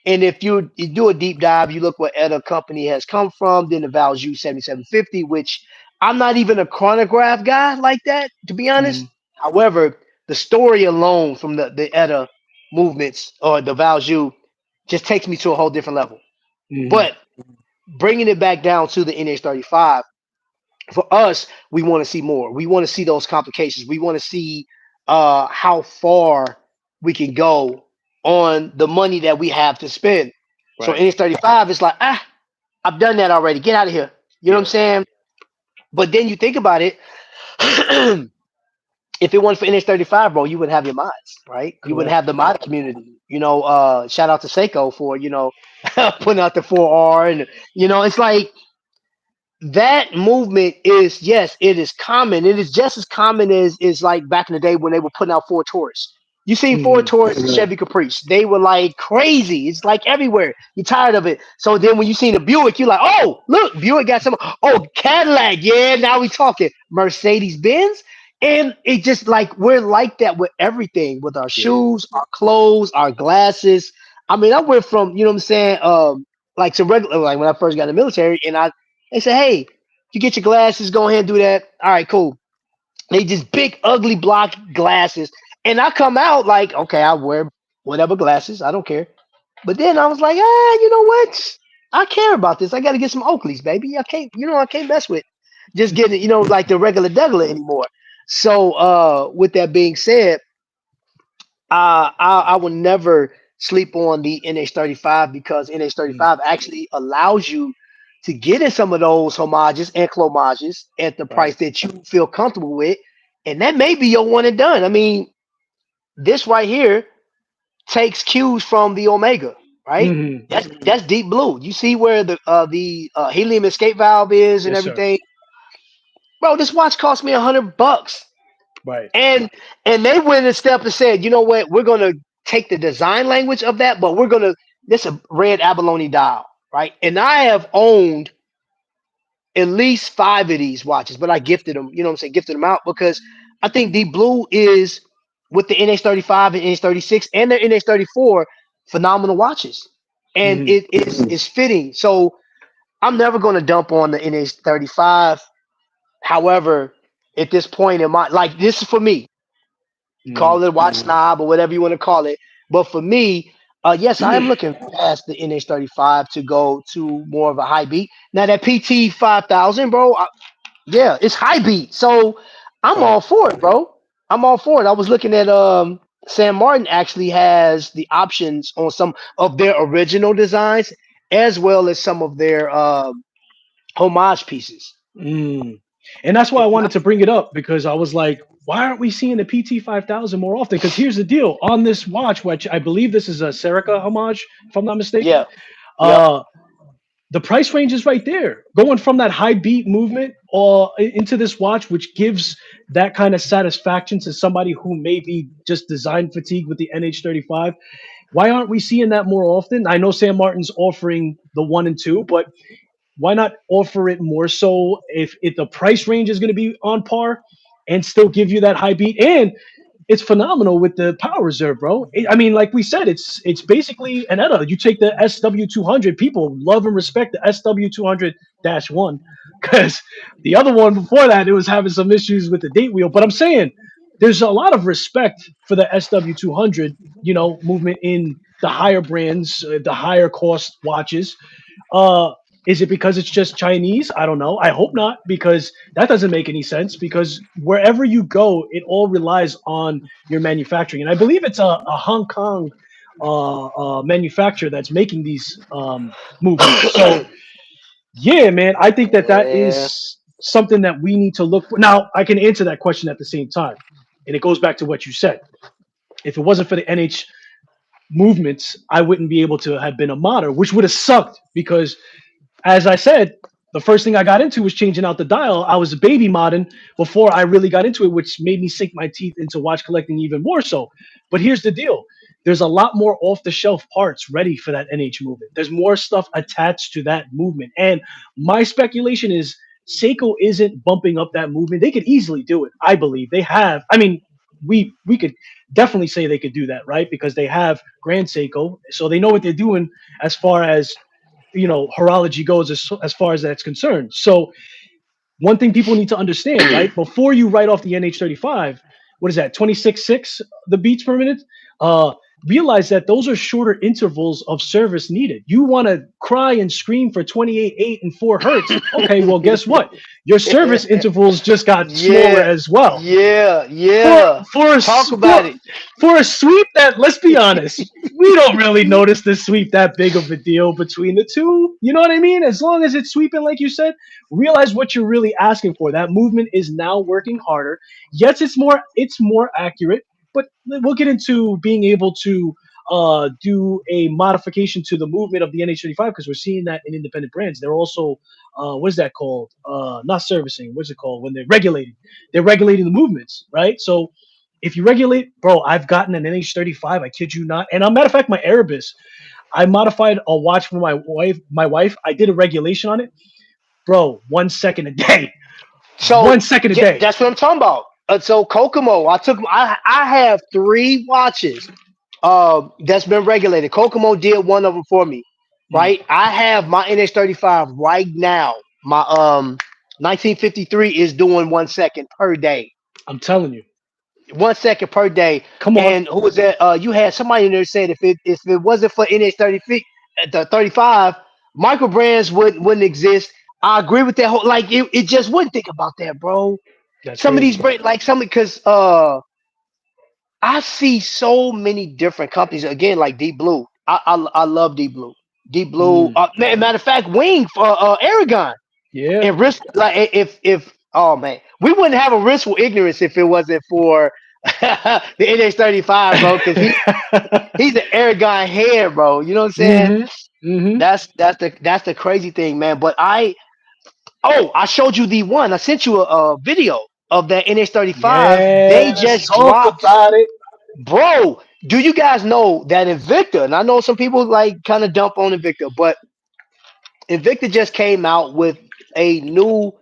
And if you do a deep dive, you look what ETA company has come from, then the Value 7750, which I'm not even a chronograph guy like that, to be Hmm. honest. However, the story alone from the ETA movements or the Value just takes me to a whole different level. Hmm. But bringing it back down to the NH35, for us, we want to see more. We want to see those complications. We want to see how far we can go on the money that we have to spend. So Right. NH35 is like, I've done that already. Get out of here. You know what I'm Yeah. saying? But then you think about it. If it wasn't for NH35, bro, you wouldn't have your mods, right? You wouldn't have Correct. the mod community. Shout out to Seiko for, putting out the 4R. And, it's like, that movement is, yes, it is common. It is just as common as like back in the day when they were putting out four tourists. You seen Ford Hmm. Taurus and Chevy Caprice. They were like crazy. It's like everywhere. You're tired of it. So then when you seen a Buick, you're like, oh, look, Buick got some. Oh, Cadillac. Yeah, now we talking. Mercedes Benz. And it just like, we're like that with everything, with our Yeah. shoes, our clothes, our glasses. I mean, I went from, you know what I'm saying, like some regular, like when I first got in the military, and they said, hey, you get your glasses, go ahead and do that. All right, cool. They just big, ugly block glasses. And I come out like, okay, I wear whatever glasses. I don't care. But then I was like, you know what? I care about this. I got to get some Oakleys, baby. I can't mess with just getting, like the regular Douglas anymore. So, with that being said, I will never sleep on the NH35 because Mm. NH35 actually allows you to get in some of those homages and clomages at the Right. price that you feel comfortable with, and that may be your one and done. I mean, this right here takes cues from the Omega, right? Hmm. That's deep blue. You see where the helium escape valve is and Yes, sir. everything, bro. This watch cost me $100. Right. And they went a step and said, you know what, we're gonna take the design language of that, but we're gonna this a red abalone dial, right? And I have owned at least five of these watches, but I gifted them, you know what I'm saying, gifted them out because I think the blue is with the NH35 and NH36 and the NH34 phenomenal watches. And Hmm. it's fitting. So I'm never gonna dump on the NH35. However, at this point in my like this is for me, Hmm. call it watch snob or whatever you want to call it. But for me, yes, I am looking past the NH35 to go to more of a high beat. Now that PT 5000, bro, yeah, it's high beat. So I'm Right. all for it, bro. I'm all for it. I was looking at San Martin actually has the options on some of their original designs as well as some of their homage pieces. Mm. And that's why I And wanted to bring it up because I was like, why aren't we seeing the PT 5000 more often? Because here's the deal on this watch, which I believe this is a Serica homage, if I'm not mistaken. yeah, yep. Uh, the price range is right there, going from that high beat movement into this watch, which gives that kind of satisfaction to somebody who may be just design fatigue with the NH35. Why aren't we seeing that more often? I know Sam Martin's offering the one and two, but why not offer it more so if the price range is going to be on par and still give you that high beat? And it's phenomenal with the power reserve, bro. I mean, like we said, it's basically an ETA. You take the SW200, people love and respect the SW200-1 because the other one before that, it was having some issues with the date wheel. But I'm saying there's a lot of respect for the SW200, movement in the higher brands, the higher cost watches. Uh, is it because it's just Chinese? I don't know. I hope not, because that doesn't make any sense. Because wherever you go, it all relies on your manufacturing, and I believe it's a Hong Kong manufacturer that's making these movements. So yeah, man, I think that Yeah. is something that we need to look for. Now, I can answer that question at the same time, and it goes back to what you said. If it wasn't for the NH movements, I wouldn't be able to have been a modder, which would have sucked because as I said, the first thing I got into was changing out the dial. I was a baby modding before I really got into it, which made me sink my teeth into watch collecting even more so. But here's the deal. There's a lot more off the shelf parts ready for that NH movement. There's more stuff attached to that movement. And my speculation is Seiko isn't bumping up that movement. They could easily do it. I believe they have. I mean, we could definitely say they could do that, right? Because they have Grand Seiko, so they know what they're doing as far as horology goes as far as that's concerned. So one thing people need to understand, right? Before you write off the NH35, what is that, 26.6 the beats per minute? Uh, realize that those are shorter intervals of service needed. You want to cry and scream for 28.8 and 4 hertz. Okay, well, guess what? Your service intervals just got smaller Yeah, as well yeah, for yeah. for a Talk about for, it. for a sweep that, let's be honest, we don't really notice the sweep that big of a deal between the two. You know what I mean? As long as it's sweeping, like you said, realize what you're really asking for. That movement is now working harder. Yes, it's more accurate, but we'll get into being able to do a modification to the movement of the NH35 because we're seeing that in independent brands. They're also what is that called? Not servicing. What's it called when they're regulating? They're regulating the movements, right? So if you regulate, bro, I've gotten an NH35. I kid you not. And a matter of fact, my Erebus, I modified a watch for my wife. My wife, I did a regulation on it, bro. 1 second a day. So 1 second a yeah, day. that's what I'm talking about. So Kokomo, I have three watches that's been regulated. Kokomo did one of them for me, Mm, right? I have my NH35 right now. My 1953 is doing 1 second per day. I'm telling you. 1 second per day. Come on. And who was that? You had somebody in there said if it wasn't for NH30 feet the 35, micro brands wouldn't exist. I agree with that whole like it just wouldn't think about that, bro. That's Some of these crazy. brand like some because I see so many different companies again like Deep Blue. I love Deep Blue. Deep Blue. Mm, Matter of fact, Wing for Aragon yeah. and risk like if oh man, we wouldn't have a riskful ignorance if it wasn't for the NH35, bro, because he's an Aragon head, bro. You know what I'm saying? hmm hmm That's the crazy thing, man. But I showed you the one. I sent you a video of that NH35. Yeah. They Let's just talk dropped, about it. bro. Do you guys know that Invicta? And I know some people like kind of dump on Invicta, but Invicta just came out with a new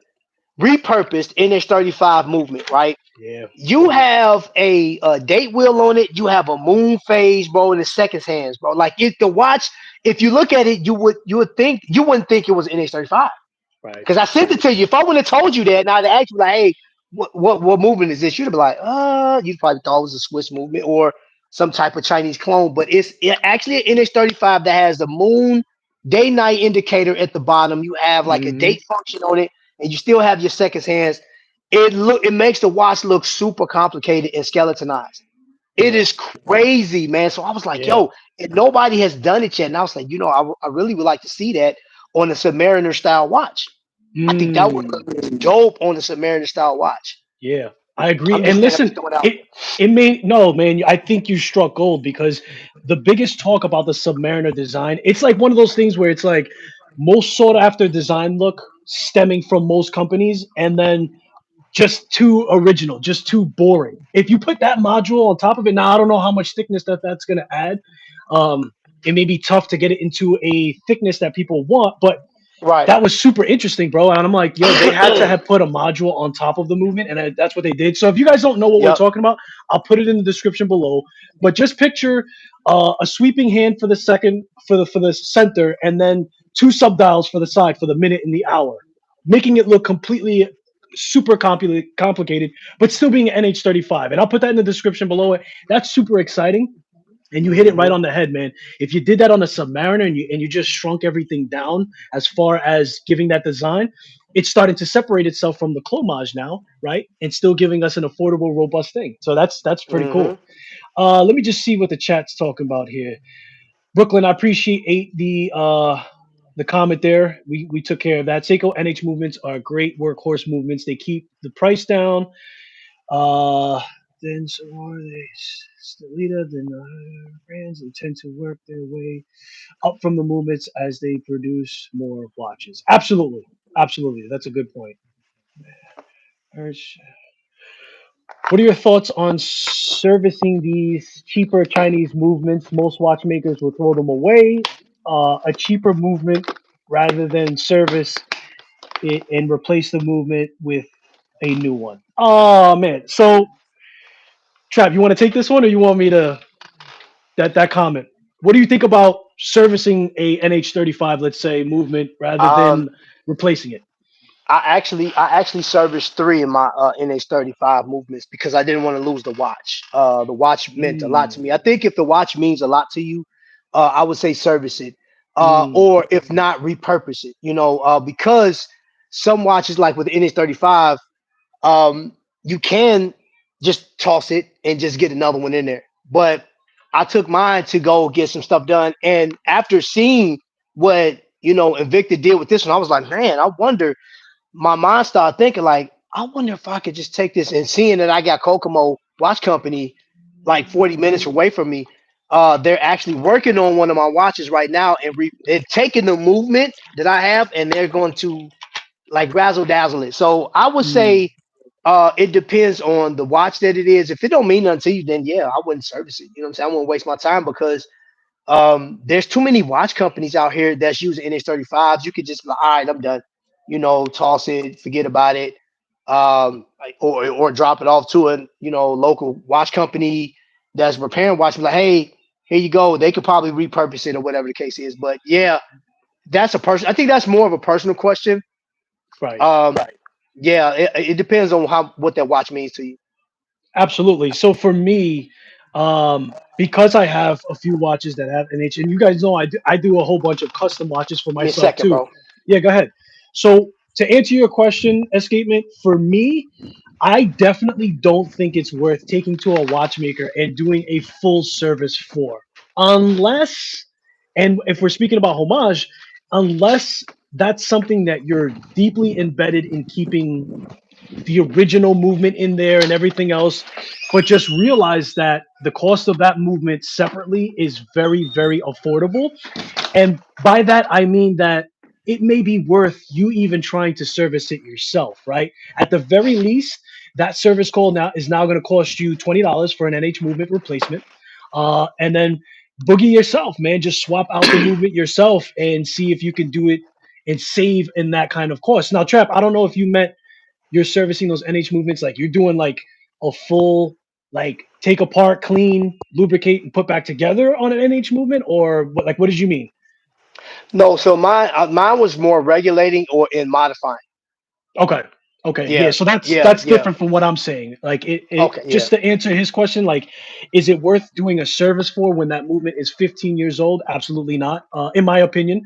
repurposed NH35 movement, right? Yeah. You have a date wheel on it. You have a moon phase, bro, in the seconds hands, bro. Like if the watch, if you look at it, you wouldn't think it was NH35 Right. because I sent it to you. If I would have told you that, and I'd asked you like, hey, what movement is this? You'd be like, you probably thought it was a Swiss movement or some type of Chinese clone, but it's actually an NH35 that has the moon day night indicator at the bottom. You have like a hmm date function on it, and you still have your seconds hands. It makes the watch look super complicated and skeletonized. It Yeah. is crazy, man. So I was like, Yeah. yo, and nobody has done it yet. And I was like, I really would like to see that on a Submariner style watch. I think that would Mm. look dope on a Submariner style watch. Yeah, I agree. I'm And just saying, I'm listen, just throwing it out it it may no man. I think you struck gold because the biggest talk about the Submariner design, it's like one of those things where it's like most sought after design look stemming from most companies, and then just too original, just too boring. If you put that module on top of it, now I don't know how much thickness that's going to add. Um, it may be tough to get it into a thickness that people want, but there. Right. that was super interesting, bro. And I'm like, yo, they had to have put a module on top of the movement, and that's what they did. So if you guys don't know what we're Yep. talking about, I'll put it in the description below. But just picture a sweeping hand for the second, for the center, and then two sub dials for the side for the minute and the hour, making it look completely super complicated, but still being NH35. And I'll put that in the description below it. That's super exciting, and you hit it right Hmm. on the head, man. If you did that on a Submariner and you just shrunk everything down as far as giving that design, it's starting to separate itself from the Clomage now, right? And still giving us an affordable, robust thing. So that's pretty Hmm. cool. Let me just see what the chat's talking about here. Brooklyn, I appreciate the comment there. We took care of that. Seiko NH movements are great workhorse movements. They keep the price down. Uh, then so are they Stelita, then brands and tend to work their way up from the movements as they produce more watches. Absolutely, absolutely. That's a good point. Hirsch, what are your thoughts on servicing these cheaper Chinese movements? Most watchmakers will throw them away. A cheaper movement rather than service it and replace the movement with a new one. Oh man. So Trav, you want to take this one, or you want me to that comment? What do you think about servicing a NH35, let's say, movement rather Um, than replacing it? I actually serviced three in my NH35 movements because I didn't want to lose the watch. The watch meant a lot to Mm, me. I think if the watch means a lot to you, I would say service it, mm, or if not, repurpose it. Because some watches like with the NH35, um, you can just toss it and just get another one in there. But I took mine to go get some stuff done, and after seeing what Invicta did with this one, I was like, man, I wonder. My mind started thinking like, I wonder if I could just take this and seeing that I got Kokomo Watch Company like 40 minutes away from me. They're actually working on one of my watches right now and taking the movement that I have and they're going to like razzle dazzle it. So I would mm. say It depends on the watch that it is. If it don't mean nothing to you, then yeah, I wouldn't service it. You know what I'm saying? I wouldn't waste my time because there's too many watch companies out here that's using NH35s. You could just be like, all right, I'm done. Toss it, forget about it, or drop it off to a local watch company that's repairing watch. Be like, hey, here you go. They could probably repurpose it or whatever the case is. But yeah, that's a person. I think that's more of a personal question. Right. Um, yeah, it depends on how what that watch means to you. Absolutely. So for me, because I have a few watches that have NH, and you guys know I do a whole bunch of custom watches for Give me a myself second, too. bro. Yeah, go ahead. So to answer your question, escapement, for me, I definitely don't think it's worth taking to a watchmaker and doing a full service for, unless, and if we're speaking about homage, unless that's something that you're deeply embedded in keeping the original movement in there and everything else, but just realize that the cost of that movement separately is very, very affordable. And by that, I mean that it may be worth you even trying to service it yourself, right? At the very least, that service call now going to cost you $20 for an NH movement replacement. And then boogie yourself, man. Just swap out the movement yourself and see if you can do it and save in that kind of cost. Now, Trap, I don't know if you meant you're servicing those NH movements like you're doing like a full like take apart, clean, lubricate, and put back together on an NH movement, or what? Like, what did you mean? No, so mine was more regulating or in modifying. Okay. Okay. Yeah. Yeah, So that's yeah, that's yeah. different from what I'm saying. Like it Okay, yeah. just to answer his question, like, is it worth doing a service for when that movement is 15 years old? Absolutely not, in my opinion.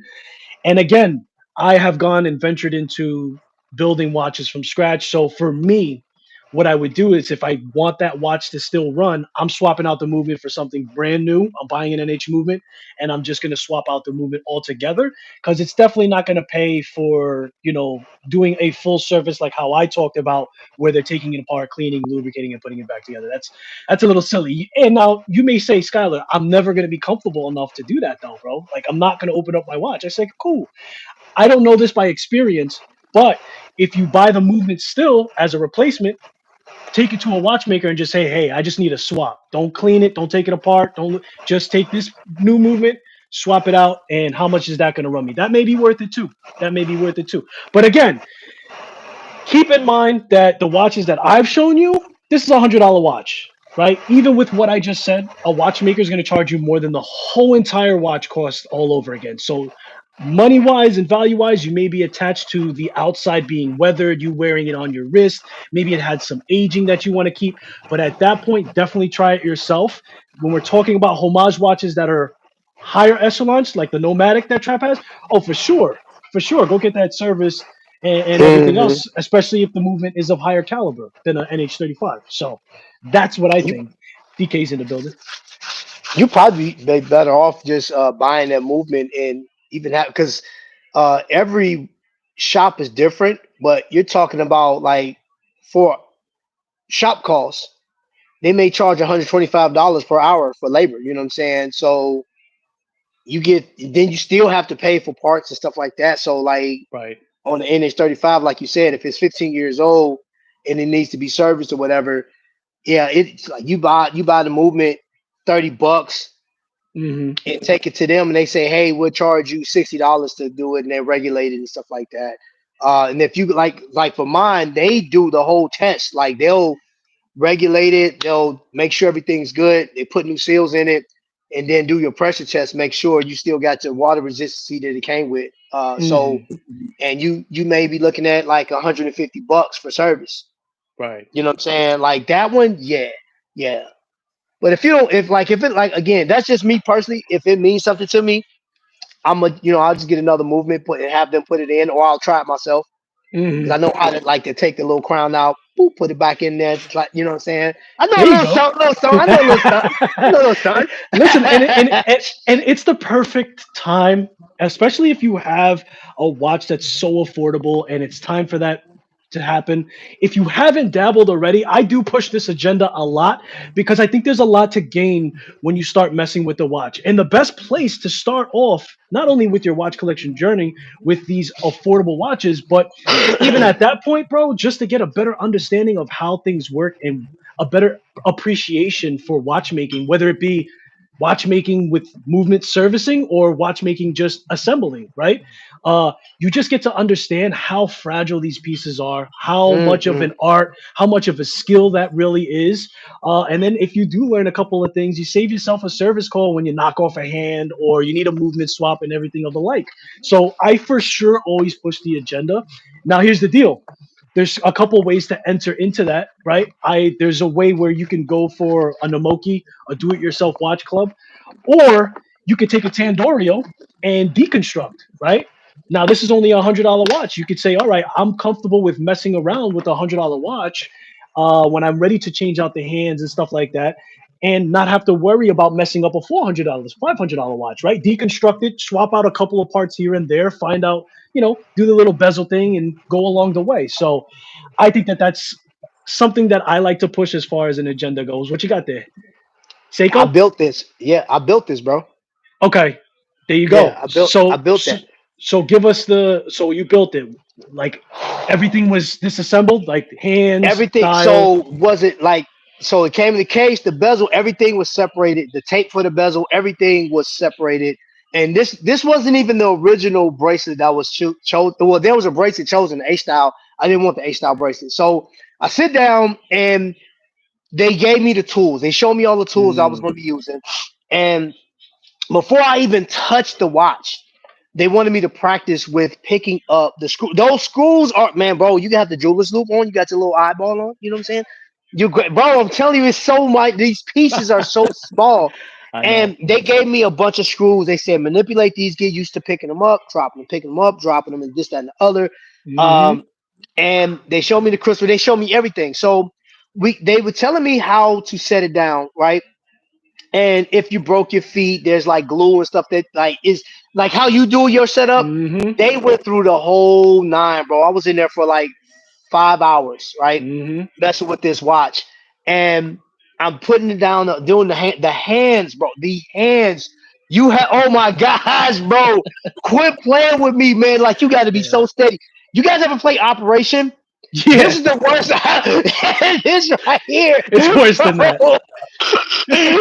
And again, I have gone and ventured into building watches from scratch. So for me, what I would do is if I want that watch to still run, I'm swapping out the movement for something brand new. I'm buying an NH movement and I'm just going to swap out the movement altogether because it's definitely not going to pay for, doing a full service like how I talked about where they're taking it apart, cleaning, lubricating and putting it back together. That's a little silly. And now you may say, Skylar, I'm never going to be comfortable enough to do that though, bro. Like I'm not going to open up my watch. I say, cool. I don't know this by experience, but if you buy the movement still as a replacement, take it to a watchmaker and just say, "Hey, I just need a swap. Don't clean it. Don't take it apart. Don't just take this new movement, swap it out, and how much is that going to run me? That may be worth it too. That may be worth it too. But again, keep in mind that the watches that I've shown you, this is $100 watch, right? Even with what I just said, a watchmaker is going to charge you more than the whole entire watch cost all over again. So, money wise and value wise, you may be attached to the outside being weathered, you wearing it on your wrist. Maybe it had some aging that you want to keep. But at that point, definitely try it yourself. When we're talking about homage watches that are higher echelons, like the Nomadic that Trap has, oh, for sure. For sure. Go get that service and everything Hmm. else, especially if the movement is of higher caliber than an NH35. So that's what I You think. DK's in the building. you probably be better off just buying that movement and even have because every shop is different, but you're talking about like for shop costs, they may charge $125 per hour for labor. You know what I'm saying? So you still have to pay for parts and stuff like that. So like Right. on the NH35, like you said, if it's 15 years old and it needs to be serviced or whatever, yeah, it's like you buy the movement $30 Hmm. and take it to them, and they say, hey, we'll charge you $60 to do it, and they're regulated and stuff like that. And if you like for mine, they do the whole test. Like they'll regulate it, they'll make sure everything's good. They put new seals in it, and then do your pressure test. Make sure you still got your water resistance that it came with. So Hmm. and you may be looking at like $150 for service. Right. You know what I'm saying? Like that one, yeah, yeah. But if you don't, if it like again, that's just me personally. If it means something to me, I'll just get another movement, put and have them put it in, or I'll try it myself because Hmm. I know how to like to take the little crown out, boop, put it back in there. Like you know what I'm saying? I know a There you little go. something, little something. I know a little something. I know a little something. Listen, and it's the perfect time, especially if you have a watch that's so affordable and it's time for that. to happen. If you haven't dabbled already, I do push this agenda a lot because I think there's a lot to gain when you start messing with the watch. And the best place to start off, not only with your watch collection journey with these affordable watches, but even at that point, bro, just to get a better understanding of how things work and a better appreciation for watchmaking, whether it be watchmaking with movement servicing or watchmaking just assembling, right? You just get to understand how fragile these pieces are, how much of Mm-hmm. an art, how much of a skill that really is. And then if you do learn a couple of things, you save yourself a service call when you knock off a hand or you need a movement swap and everything of the like. So I for sure always push the agenda. Now here's the deal. There's a couple ways to enter into that, right? There's a way where you can go for a Namoki, a do-it-yourself watch club, or you could take a Tandorio and deconstruct, right? Now this is only $100 watch. You could say, all right, I'm comfortable with messing around with $100 watch when I'm ready to change out the hands and stuff like that, and not have to worry about messing up a $400, $500 watch, right? Deconstruct it, swap out a couple of parts here and there, find out, do the little bezel thing and go along the way. So I think that that's something that I like to push as far as an agenda goes. What you got there, I Seiko? built this. Yeah, I built this, bro. Okay, there you Yeah, go. I So, built so, that. so give us so you built it, like everything was disassembled, like hands, Everything. dial. So was it like? So it came in the case. The bezel, everything was separated. The tape for the bezel, everything was separated. And this wasn't even the original bracelet that was chosen. Well, there was a bracelet chosen, the A style. I didn't want the A style bracelet. So I sit down and they gave me the tools. They showed me all the tools I was Mm, going to be using. And before I even touched the watch, they wanted me to practice with picking up the screw. Those screws are, man, bro. You got the jeweler's loop on. You got your little eyeball on. You know what I'm saying? Bro. I'm telling you, it's so much. These pieces are so small, I know. and they gave me a bunch of screws. They said manipulate these, get used to picking them up, dropping them, picking them up, dropping them, and this, that, and the other. Hmm. Um, and they showed me the crystal. They showed me everything. So they were telling me how to set it down, right? And if you broke your feet, there's like glue and stuff that like is like how you do your setup. Hmm. They went through the whole nine, bro. I was in there for like 5 hours, right? Hmm. Messing with this watch, and I'm putting it down, doing the hands, bro. The hands. You have, oh my gosh, bro. Quit playing with me, man. Like you got to be Yeah. so steady. You guys ever play Operation? This Yeah. is the worst. This right here, It's worse than that. bro.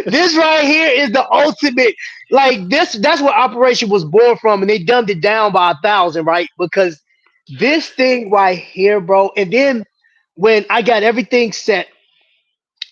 This right here is the ultimate. Like this, that's what Operation was born from, and they dumbed it down by 1,000, right? Because this thing right here, bro. And then when I got everything set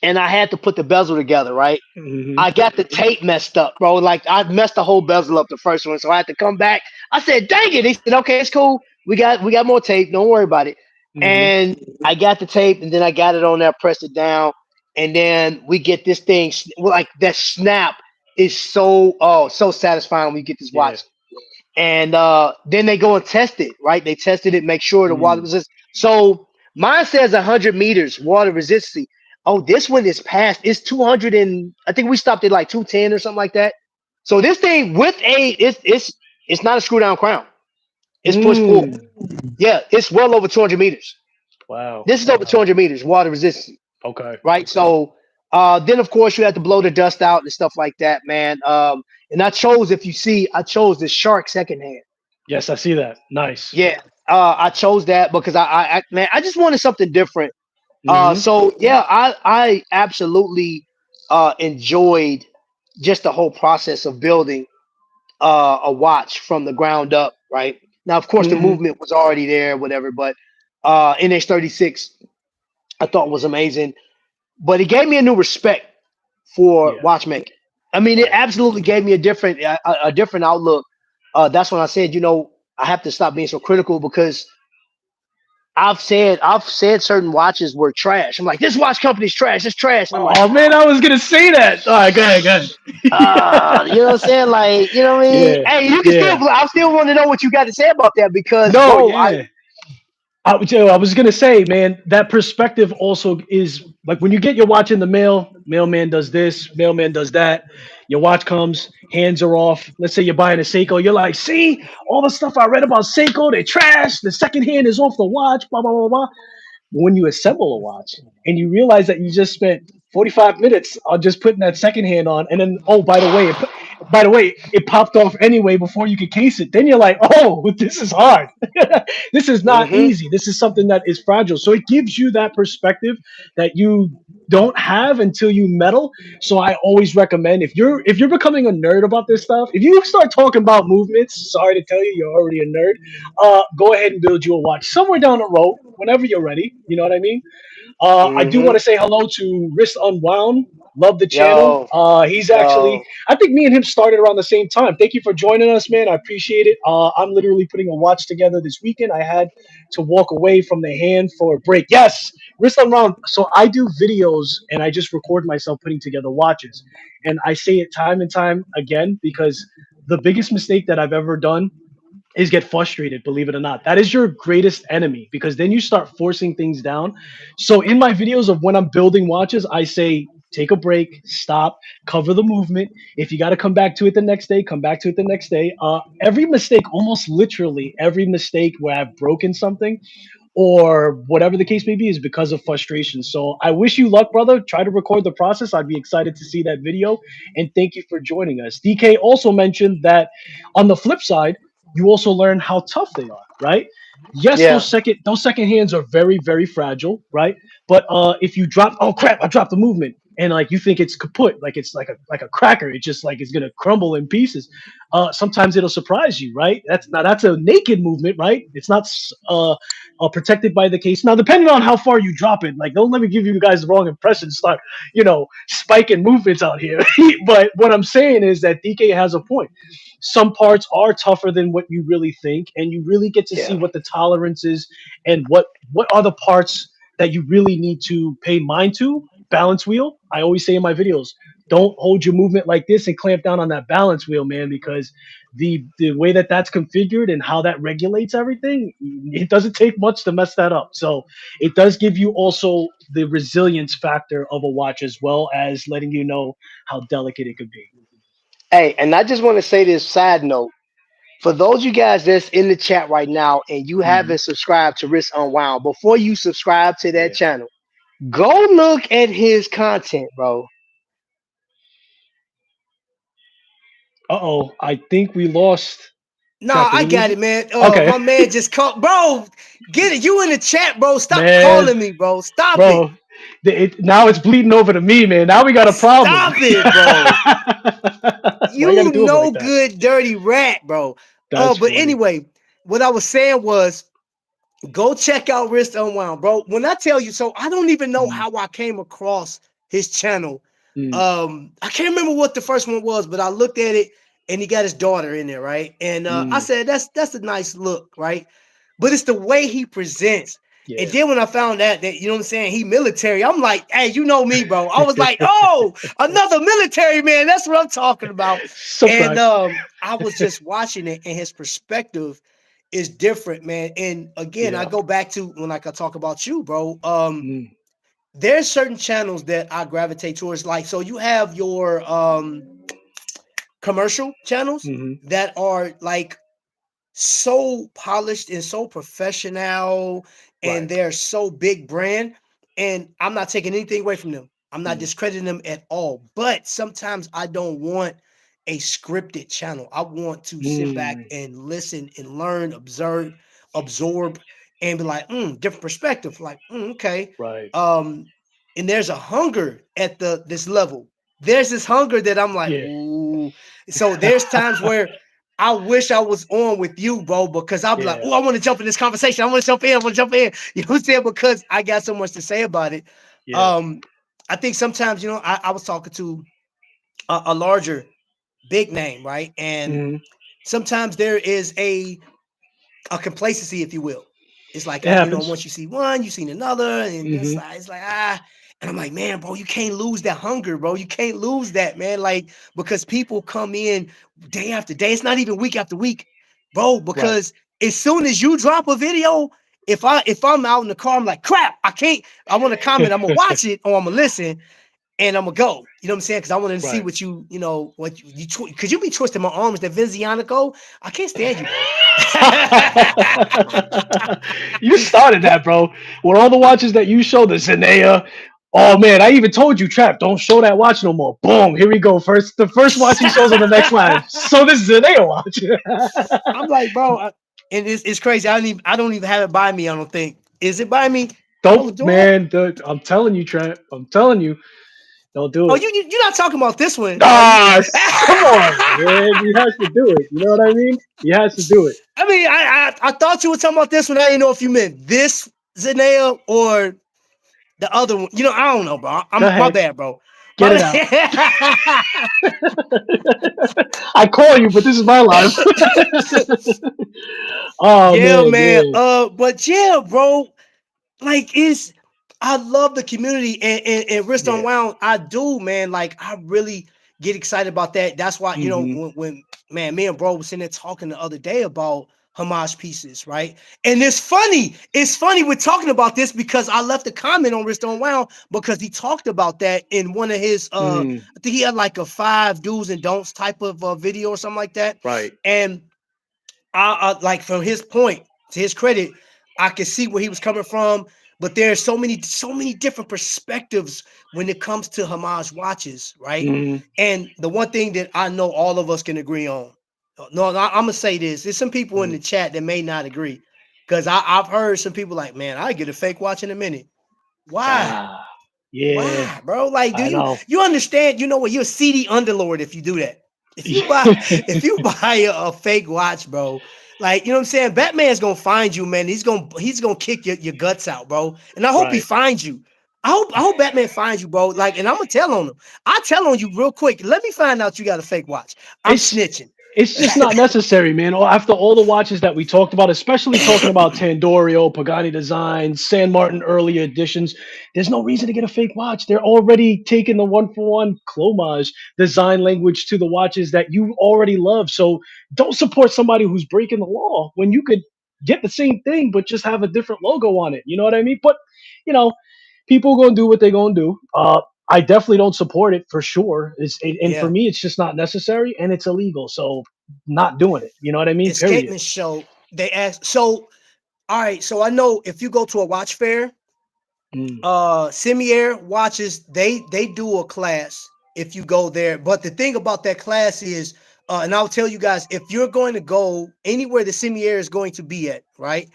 and I had to put the bezel together, right? Hmm. I got the tape messed up, bro. Like I messed the whole bezel up the first one, so I had to come back. I said, "Dang it!" They said, "Okay, it's cool. We got more tape. Don't worry about it." Hmm. And I got the tape, and then I got it on there, pressed it down, and then we get this thing. Like that snap is so satisfying when you get this Yeah. watch. And then they go and test it, right? They tested it, make sure the water Mm. resist. So mine says 100 meters water resistance. Oh, this one is past. It's 200 and I think we stopped at like 210 or something like that. So this thing with it's not a screw down crown. It's push pull. Mm. Yeah, it's well over 200 meters. Wow. This is over 200 meters water resistance, Okay. right? So then of course you have to blow the dust out and stuff like that, man. And I chose, if you see, I chose the Shark second hand. Yes, I see that. Nice. Yeah, I chose that because man, I just wanted something different. Hmm. So yeah, I absolutely enjoyed just the whole process of building a watch from the ground up. Right now, of course, the Hmm. movement was already there, whatever. But NH36, I thought was amazing. But it gave me a new respect for Yeah. watchmaking. I mean, it Right. absolutely gave me a different outlook. That's when I said, I have to stop being so critical because I've said certain watches were trash. I'm like, this watch company's trash. It's trash. And I'm like, Oh man, I was gonna say that. All right, go ahead, go ahead. you know what I'm saying? Like, you know what I mean? Yeah. Hey, you can still, Yeah. I still want to know what you got to say about that because, No. bro, Yeah. I was gonna say, man, that perspective also is like when you get your watch in the mail. Mailman does this, mailman does that. Your watch comes, hands are off. Let's say you're buying a Seiko. You're like, see, all the stuff I read about Seiko, they're trash. The second hand is off the watch. Blah blah blah blah. When you assemble a watch and you realize that you just spent 45 minutes on just putting that second hand on, and then oh by the way it popped off anyway before you could case it, then you're like, oh, this is hard. This is not Mm-hmm. easy. This is something that is fragile. So it gives you that perspective that you don't have until you meddle. So I always recommend, if you're becoming a nerd about this stuff, if you start talking about movements, sorry to tell you, you're already a nerd. Go ahead and build you a watch somewhere down the road whenever you're ready. You know what I mean? I do want Mm-hmm. to say hello to Wrist Unwound. Love the channel. Yo, He's actually, yo, I think me and him started around the same time. Thank you for joining us, man. I appreciate it. I'm literally putting a watch together this weekend. I had to walk away from the hand for a break. Yes, Wrist Unwound. So I do videos and I just record myself putting together watches. And I say it time and time again because the biggest mistake that I've ever done is get frustrated, believe it or not. That is your greatest enemy because then you start forcing things down. So in my videos of when I'm building watches, I say take a break, stop, cover the movement. If you got to come back to it the next day, come back to it the next day. Every mistake, almost literally every mistake where I've broken something or whatever the case may be, is because of frustration. So I wish you luck, brother. Try to record the process. I'd be excited to see that video. And thank you for joining us. DK also mentioned that on the flip side, you also learn how tough they are, right? Yes, yeah, those second hands are very, very fragile, right? But if you drop, oh crap, I dropped the movement. And like you think it's kaput, like it's like a cracker. It just like it's gonna crumble in pieces. Sometimes it'll surprise you, right? That's a naked movement, right? It's not protected by the case. Now, depending on how far you drop it, like don't let me give you guys the wrong impression. Start, spiking movements out here. But what I'm saying is that DK has a point. Some parts are tougher than what you really think, and you really get to see yeah, what the tolerance is and what are the parts that you really need to pay mind to. Balance wheel. I always say in my videos, don't hold your movement like this and clamp down on that balance wheel, man, because the way that that's configured and how that regulates everything, it doesn't take much to mess that up. So it does give you also the resilience factor of a watch as well as letting you know how delicate it could be. hey, and I just want to say this side note. For those you guys that's in the chat right now and you Hmm. haven't subscribed to Risk Unwound, before you subscribe to that Yeah. channel, go look at his content, bro. Uh-oh, I think we lost Nah, Trap. Did I we lose got you? it, man. Okay. My man just called, bro. Get it. You in the chat, bro. Stop Man, calling me, bro. Stop it. bro, now it's bleeding over to me, man. Now we got a problem. Stop it, bro. Why you got to You do it no like that? good, dirty rat, bro. That's But funny. anyway, what I was saying was go check out Wrist Unwound, bro. When I tell you, so I don't even know Mm, how I came across his channel. mm, I can't remember what the first one was, but I looked at it and he got his daughter in there, right? And I mm. said, that's a nice look, right? But it's the way he presents. And Yeah. then when I found out that, you know what I'm saying, he military, I'm like, hey, you know me, bro. I was like, oh, another military man. That's what I'm talking about. And Subscribe. I was just watching it, and his perspective is different, man. And again, I Yeah. go back to when like I talk about you, bro. Mm, There's certain channels that I gravitate towards. Like, so you have your commercial channels hmm. that are like so polished and so professional, and Right. they're so big brand. And I'm not taking anything away from them. I'm not Mm, discrediting them at all. But sometimes I don't want a scripted channel. I want to sit back mm. and listen and learn, observe, absorb, and be like, different perspective. Like, okay. Right. Um, and there's a hunger at this level. There's this hunger that I'm like, Yeah. ooh. So there's times where I wish I was on with you, bro, because I'll be like, Yeah. oh, I want to jump in this conversation. I want to jump in. I want to jump in. You know what I'm saying? Because I got so much to say about it. Yeah. Um, I think sometimes, I was talking to a larger, big name, right? And Hmm. sometimes there is a complacency, if you will. It's like, It happens. once you see one, you seen another, and Hmm. it's like and I'm like, man, bro, you can't lose that hunger, bro. You can't lose that, man. Like, because people come in day after day. It's not even week after week, bro. Right. Because as soon as you drop a video, if I'm out in the car, I'm like, crap, I can't. I want to comment. I'm gonna watch it or I'm gonna listen and I'm gonna go. You know what I'm saying? Because I want to see Right. what you know what because you be twisting my arms. That Vinziana go. I can't stand you, bro. You started that, bro. With all the watches that you show, the Zenea. Oh man, I even told you, Trap, don't show that watch no more. Boom, here we go. The first watch he shows on the next line. So this Zenea watch. I'm like, bro, and it's crazy. I don't even have it by me. I don't think. Is it by me? I was Don't, doing it. man. I'm telling you, Trap. I'm telling you, don't do Oh, it. you're not talking about this one, are you? Ah, come on, man. He has to do it. You know what I mean? He has to do it. I mean, I thought you were talking about this one. I didn't know if you meant this Zanea or the other one. You know, I don't know, bro. Go I'm my ahead, bad, bro. get My it out. bad. I call you, but this is my life. Oh Yeah, man, man. yeah, But yeah, bro. Like it's I love the community and wrist yeah. unwound. I do, man. Like I really get excited about that. That's why, you know, Hmm. when man, me and bro was sitting there talking the other day about homage pieces, right? And it's funny. It's funny we're talking about this because I left a comment on Wrist Unwound because he talked about that in one of his Mm, I think he had like a 5 do's and don'ts type of video or something like that. right. And I like from his point to his credit, I could see where he was coming from. But there's so many different perspectives when it comes to homage watches, right? Hmm. And the one thing that I know all of us can agree on. No, I'm gonna say this. There's some people in Hmm. the chat that may not agree. Because I've heard some people like, man, I get a fake watch in a minute. Why? Ah, yeah. Why, bro? Like, do I you know. you understand? You know what? You're a seedy underlord if you do that. If you buy a fake watch, bro, like you know what I'm saying, Batman's gonna find you, man. He's gonna kick your guts out, bro. And I hope he Right. finds you. I hope Batman finds you, bro. Like, and I'm gonna tell on him. I tell on you real quick. Let me find out you got a fake watch. I'm It's snitching. it's just not necessary, man. After all the watches that we talked about, especially talking about Tandorio, Pagani Design, San Martin earlier editions, there's no reason to get a fake watch. They're already taking the one for one clomage design language to the watches that you already love. So don't support somebody who's breaking the law when you could get the same thing but just have a different logo on it. You know what I mean? But you know, people gonna do what they're gonna do. I definitely don't support it for sure. And for Yeah. me, it's just not necessary and it's illegal. So not doing it. You know what I mean? Period. Escapement show. They ask. So all right. So I know if you go to a watch fair, Mm, Semier watches they do a class if you go there, but the thing about that class is and I'll tell you guys, if you're going to go anywhere the Semier is going to be at, right,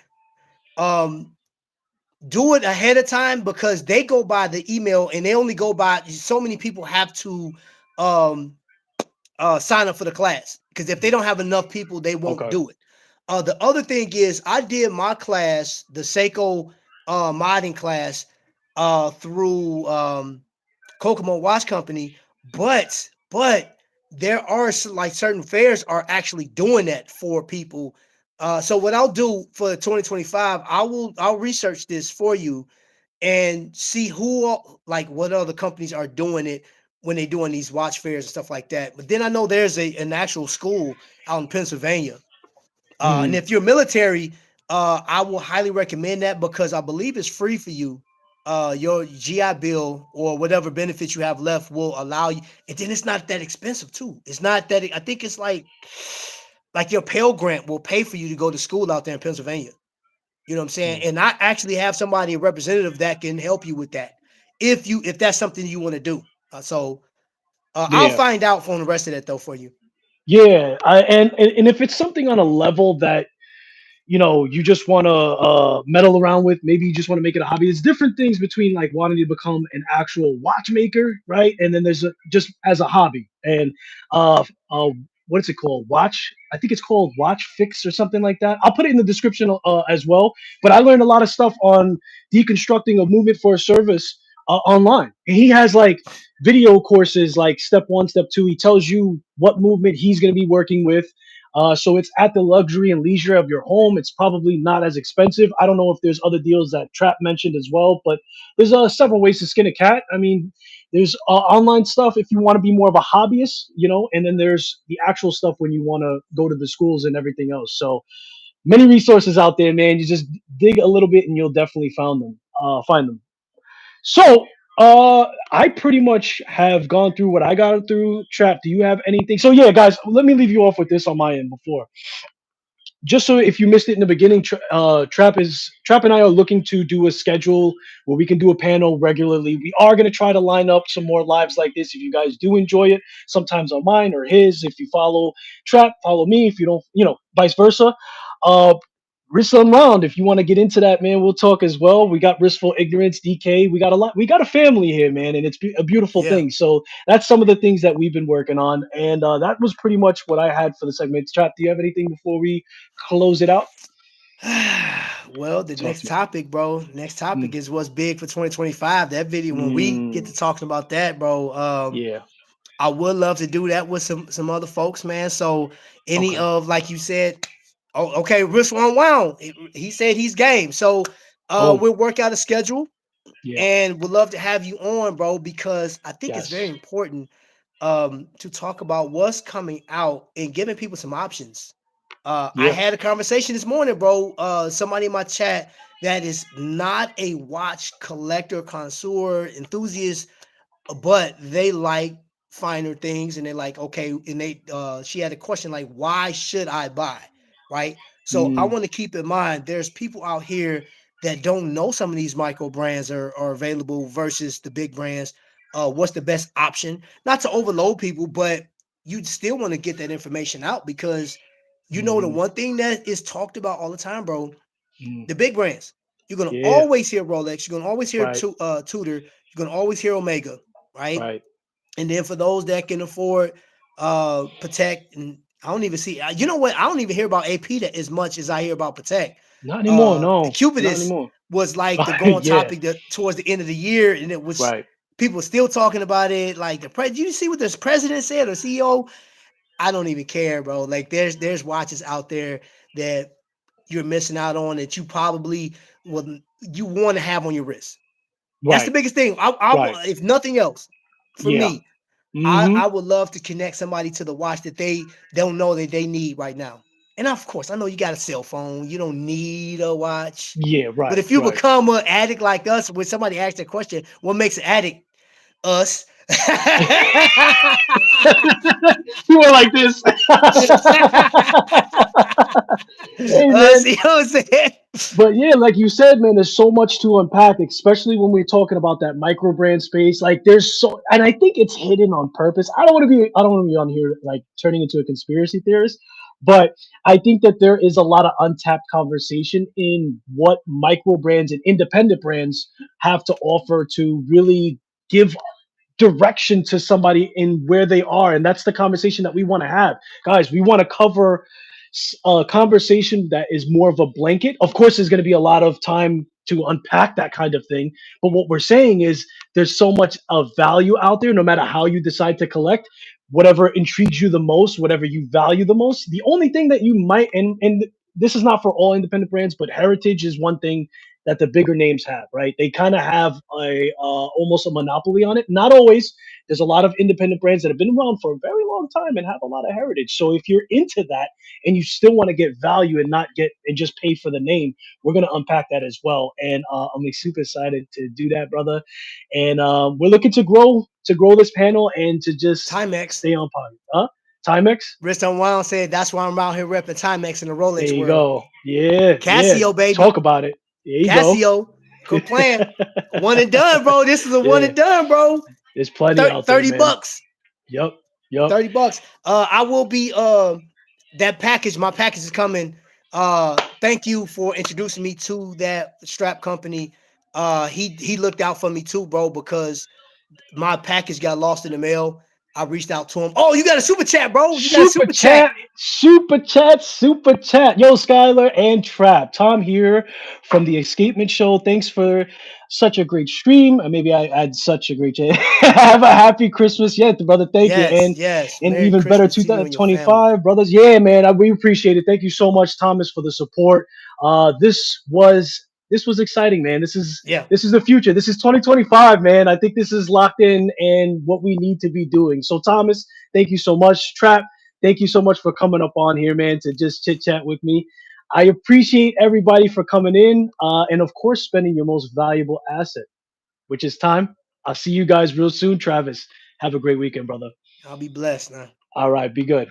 um do it ahead of time because they go by the email and they only go by so many people have to um sign up for the class because if they don't have enough people they won't okay. do it. The other thing is I did my class, the Seiko modding class, through Kokomo Watch Company, but there are like certain fairs are actually doing that for people. So what I'll do for 2025, I'll research this for you and see like what other companies are doing it when they're doing these watch fairs and stuff like that. But then I know there's an actual school out in Pennsylvania, and Mm, if you're military, I will highly recommend that because I believe it's free for you. Your GI Bill or whatever benefits you have left will allow you, and then it's not that expensive too. It's not that I think it's like your Pell Grant will pay for you to go to school out there in Pennsylvania. You know what I'm saying? mm. And I actually have somebody, a representative, that can help you with that if that's something you want to do. I'll Yeah. find out from the rest of that though for you. Yeah. And if it's something on a level that you just want to meddle around with. Maybe you just want to make it a hobby. There's different things between like wanting to become an actual watchmaker, right? And then there's just as a hobby. And uh, uh, what is it called? I think it's called Watch Fix or something like that. I'll put it in the description as well. But I learned a lot of stuff on deconstructing a movement for a service online. And he has like video courses, like step one, step two. He tells you what movement he's going to be working with, so it's at the luxury and leisure of your home. It's probably not as expensive. I don't know if there's other deals that Trap mentioned as well, but there's several ways to skin a cat. I mean, there's online stuff if you want to be more of a hobbyist, and then there's the actual stuff when you want to go to the schools and everything else. So many resources out there, man. You just dig a little bit, and you'll definitely find them. So, I pretty much have gone through what I got through. Trap, do you have anything? So, yeah, guys, let me leave you off with this on my end before. Just so if you missed it in the beginning, Trap and I are looking to do a schedule where we can do a panel regularly. We are going to try to line up some more lives like this. If you guys do enjoy it, sometimes on mine or his. If you follow Trap, follow me. If you don't, vice versa. Uh, Risk Unwound. If you want to get into that, man, we'll talk as well. We got Riskful Ignorance, DK. We got a lot. We got a family here, man, and it's a beautiful Yeah. thing. So that's some of the things that we've been working on, and that was pretty much what I had for the segment. Trap, do you have anything before we close it out? Well, the Talk next to me. topic, bro. Next topic Mm, is what's big for 2025. That video, when we get to mm, talking about that, bro, yeah. I would love to do that with some other folks, man. So any Okay. of, like you said, oh, okay, Risk Unwound. He said he's game. So Boom. we'll work out a schedule Yeah. and would love to have you on, bro, because I think it's very Yes. important to talk about what's coming out and giving people some options. I Yeah. had a conversation this morning, bro. Somebody in my chat that is not a watch collector, connoisseur, enthusiast, but they like finer things, and they're like, okay, and they she had a question like, why should I buy? Right. So I Mm, want to keep in mind there's people out here that don't know some of these micro brands are available versus the big brands. What's the best option? Not to overload people, but you still want to get that information out because the mm, one thing that is talked about all the time, bro, mm. the big brands. You're gonna Yeah. always hear Rolex. You're gonna always hear Right. Tudor. You're gonna always hear Omega, right? Right. And then for those that can afford Protect, and I don't even see. You know what? I don't even hear about AP that as much as I hear about Protect. Not anymore. The No. Not Cupidus anymore. was like the going Yeah. topic that towards the end of the year, and it was Right. people still talking about it. Like did you see what this president said or CEO? I don't even care, bro. Like there's watches out there that you're missing out on that you probably will you want to have on your wrist. That's the Right. biggest thing. Right. If nothing else, for Yeah. me, Mm-hmm. I would love to connect somebody to the watch that they don't know that they need right now. And of course, I know you got a cell phone. You don't need a watch. Yeah. But Right. if you Right. become an addict like us, when somebody asks that question, what makes an addict? Us. You were like this. Hey man, You know what I'm saying? but yeah, like you said, man, there's so much to unpack, especially when we're talking about that micro brand space. Like there's so, and I think it's hidden on purpose. I don't want to be on here like turning into a conspiracy theorist, but I think that there is a lot of untapped conversation in what micro brands and independent brands have to offer to really give direction to somebody in where they are, and that's the conversation that we want to have, guys. We want to cover a conversation that is more of a blanket. Of course there's going to be a lot of time to unpack that kind of thing, but what we're saying is there's so much of value out there, no matter how you decide to collect, whatever intrigues you the most, whatever you value the most. The only thing that you might, and this is not for all independent brands, but heritage is one thing that the bigger names have, right? They kind of have a almost a monopoly on it. Not always. There's a lot of independent brands that have been around for a very long time and have a lot of heritage. So if you're into that and you still want to get value and not get and just pay for the name, we're gonna unpack that as well. And I'm like, super excited to do that, brother. And we're looking to grow this panel and to just Timex. stay on point. Huh? Timex. Wrist Unwound said that's why I'm out here repping Timex in the There Rolex you world. go. Yeah, yeah. Casio, baby. Talk about it. There you go. Casio. Quit playing. One and done, bro. This is a one Yeah, and done, bro. there's plenty out there, 30 man. bucks. Yup. Yup. 30 bucks. I will be that package. My package is coming. Thank you for introducing me to that strap company. He looked out for me too, bro, because my package got lost in the mail. I reached out to him. Oh, you got a super chat, bro. You got a Super super chat. chat, super chat, super chat. Yo, Skylar and Trap. Tom here from the Escapement Show. Thanks for such a great stream. Maybe I had such a great chat. Have a happy Christmas yet, brother. Thank you. Yes, And yes. and Merry even better Christmas to you and your family. 2025, brothers. Yeah, man. We appreciate it. Thank you so much, Thomas, for the support. This was exciting, man. This is Yeah. this is the future. This is 2025, man. I think this is locked in and what we need to be doing. So, Thomas, thank you so much. Trap, thank you so much for coming up on here, man, to just chit chat with me. I appreciate everybody for coming in, and of course, spending your most valuable asset, which is time. I'll see you guys real soon. Travis, have a great weekend, brother. I'll be blessed now. All right, be good.